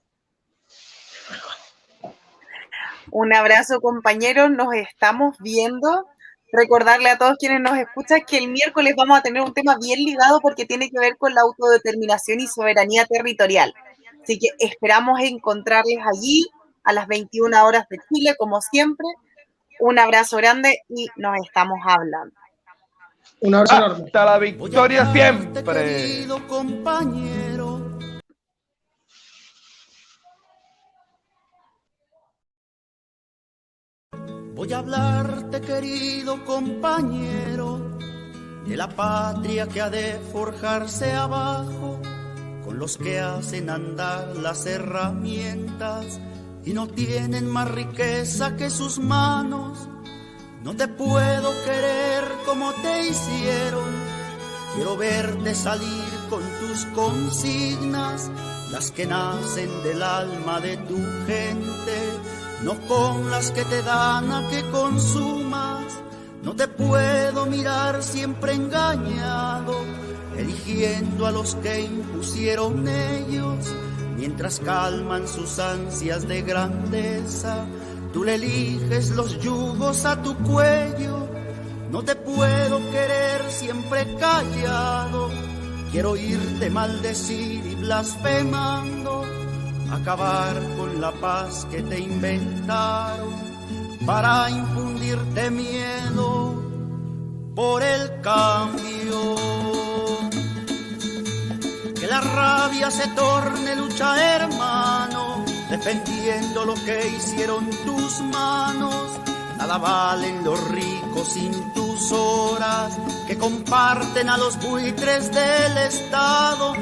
Un abrazo, compañeros, nos estamos viendo. Recordarle a todos quienes nos escuchan que el miércoles vamos a tener un tema bien ligado porque tiene que ver con la autodeterminación y soberanía territorial. Así que esperamos encontrarles allí a las 21 horas de Chile, como siempre. Un abrazo grande y nos estamos hablando. Un abrazo enorme. Hasta la victoria siempre. Querido compañero. Voy a hablarte, querido compañero, de la patria que ha de forjarse abajo, con los que hacen andar las herramientas y no tienen más riqueza que sus manos. No te puedo querer como te hicieron, quiero verte salir con tus consignas, las que nacen del alma de tu gente, no con las que te dan a que consumas. No te puedo mirar siempre engañado, eligiendo a los que impusieron ellos, mientras calman sus ansias de grandeza. Tú le eliges los yugos a tu cuello. No te puedo querer siempre callado, quiero oírte maldecir y blasfemando, acabar con la paz que te inventaron para infundirte miedo por el cambio. Que la rabia se torne lucha, hermano, defendiendo lo que hicieron tus manos. Nada valen los ricos sin tus horas, que comparten a los buitres del Estado.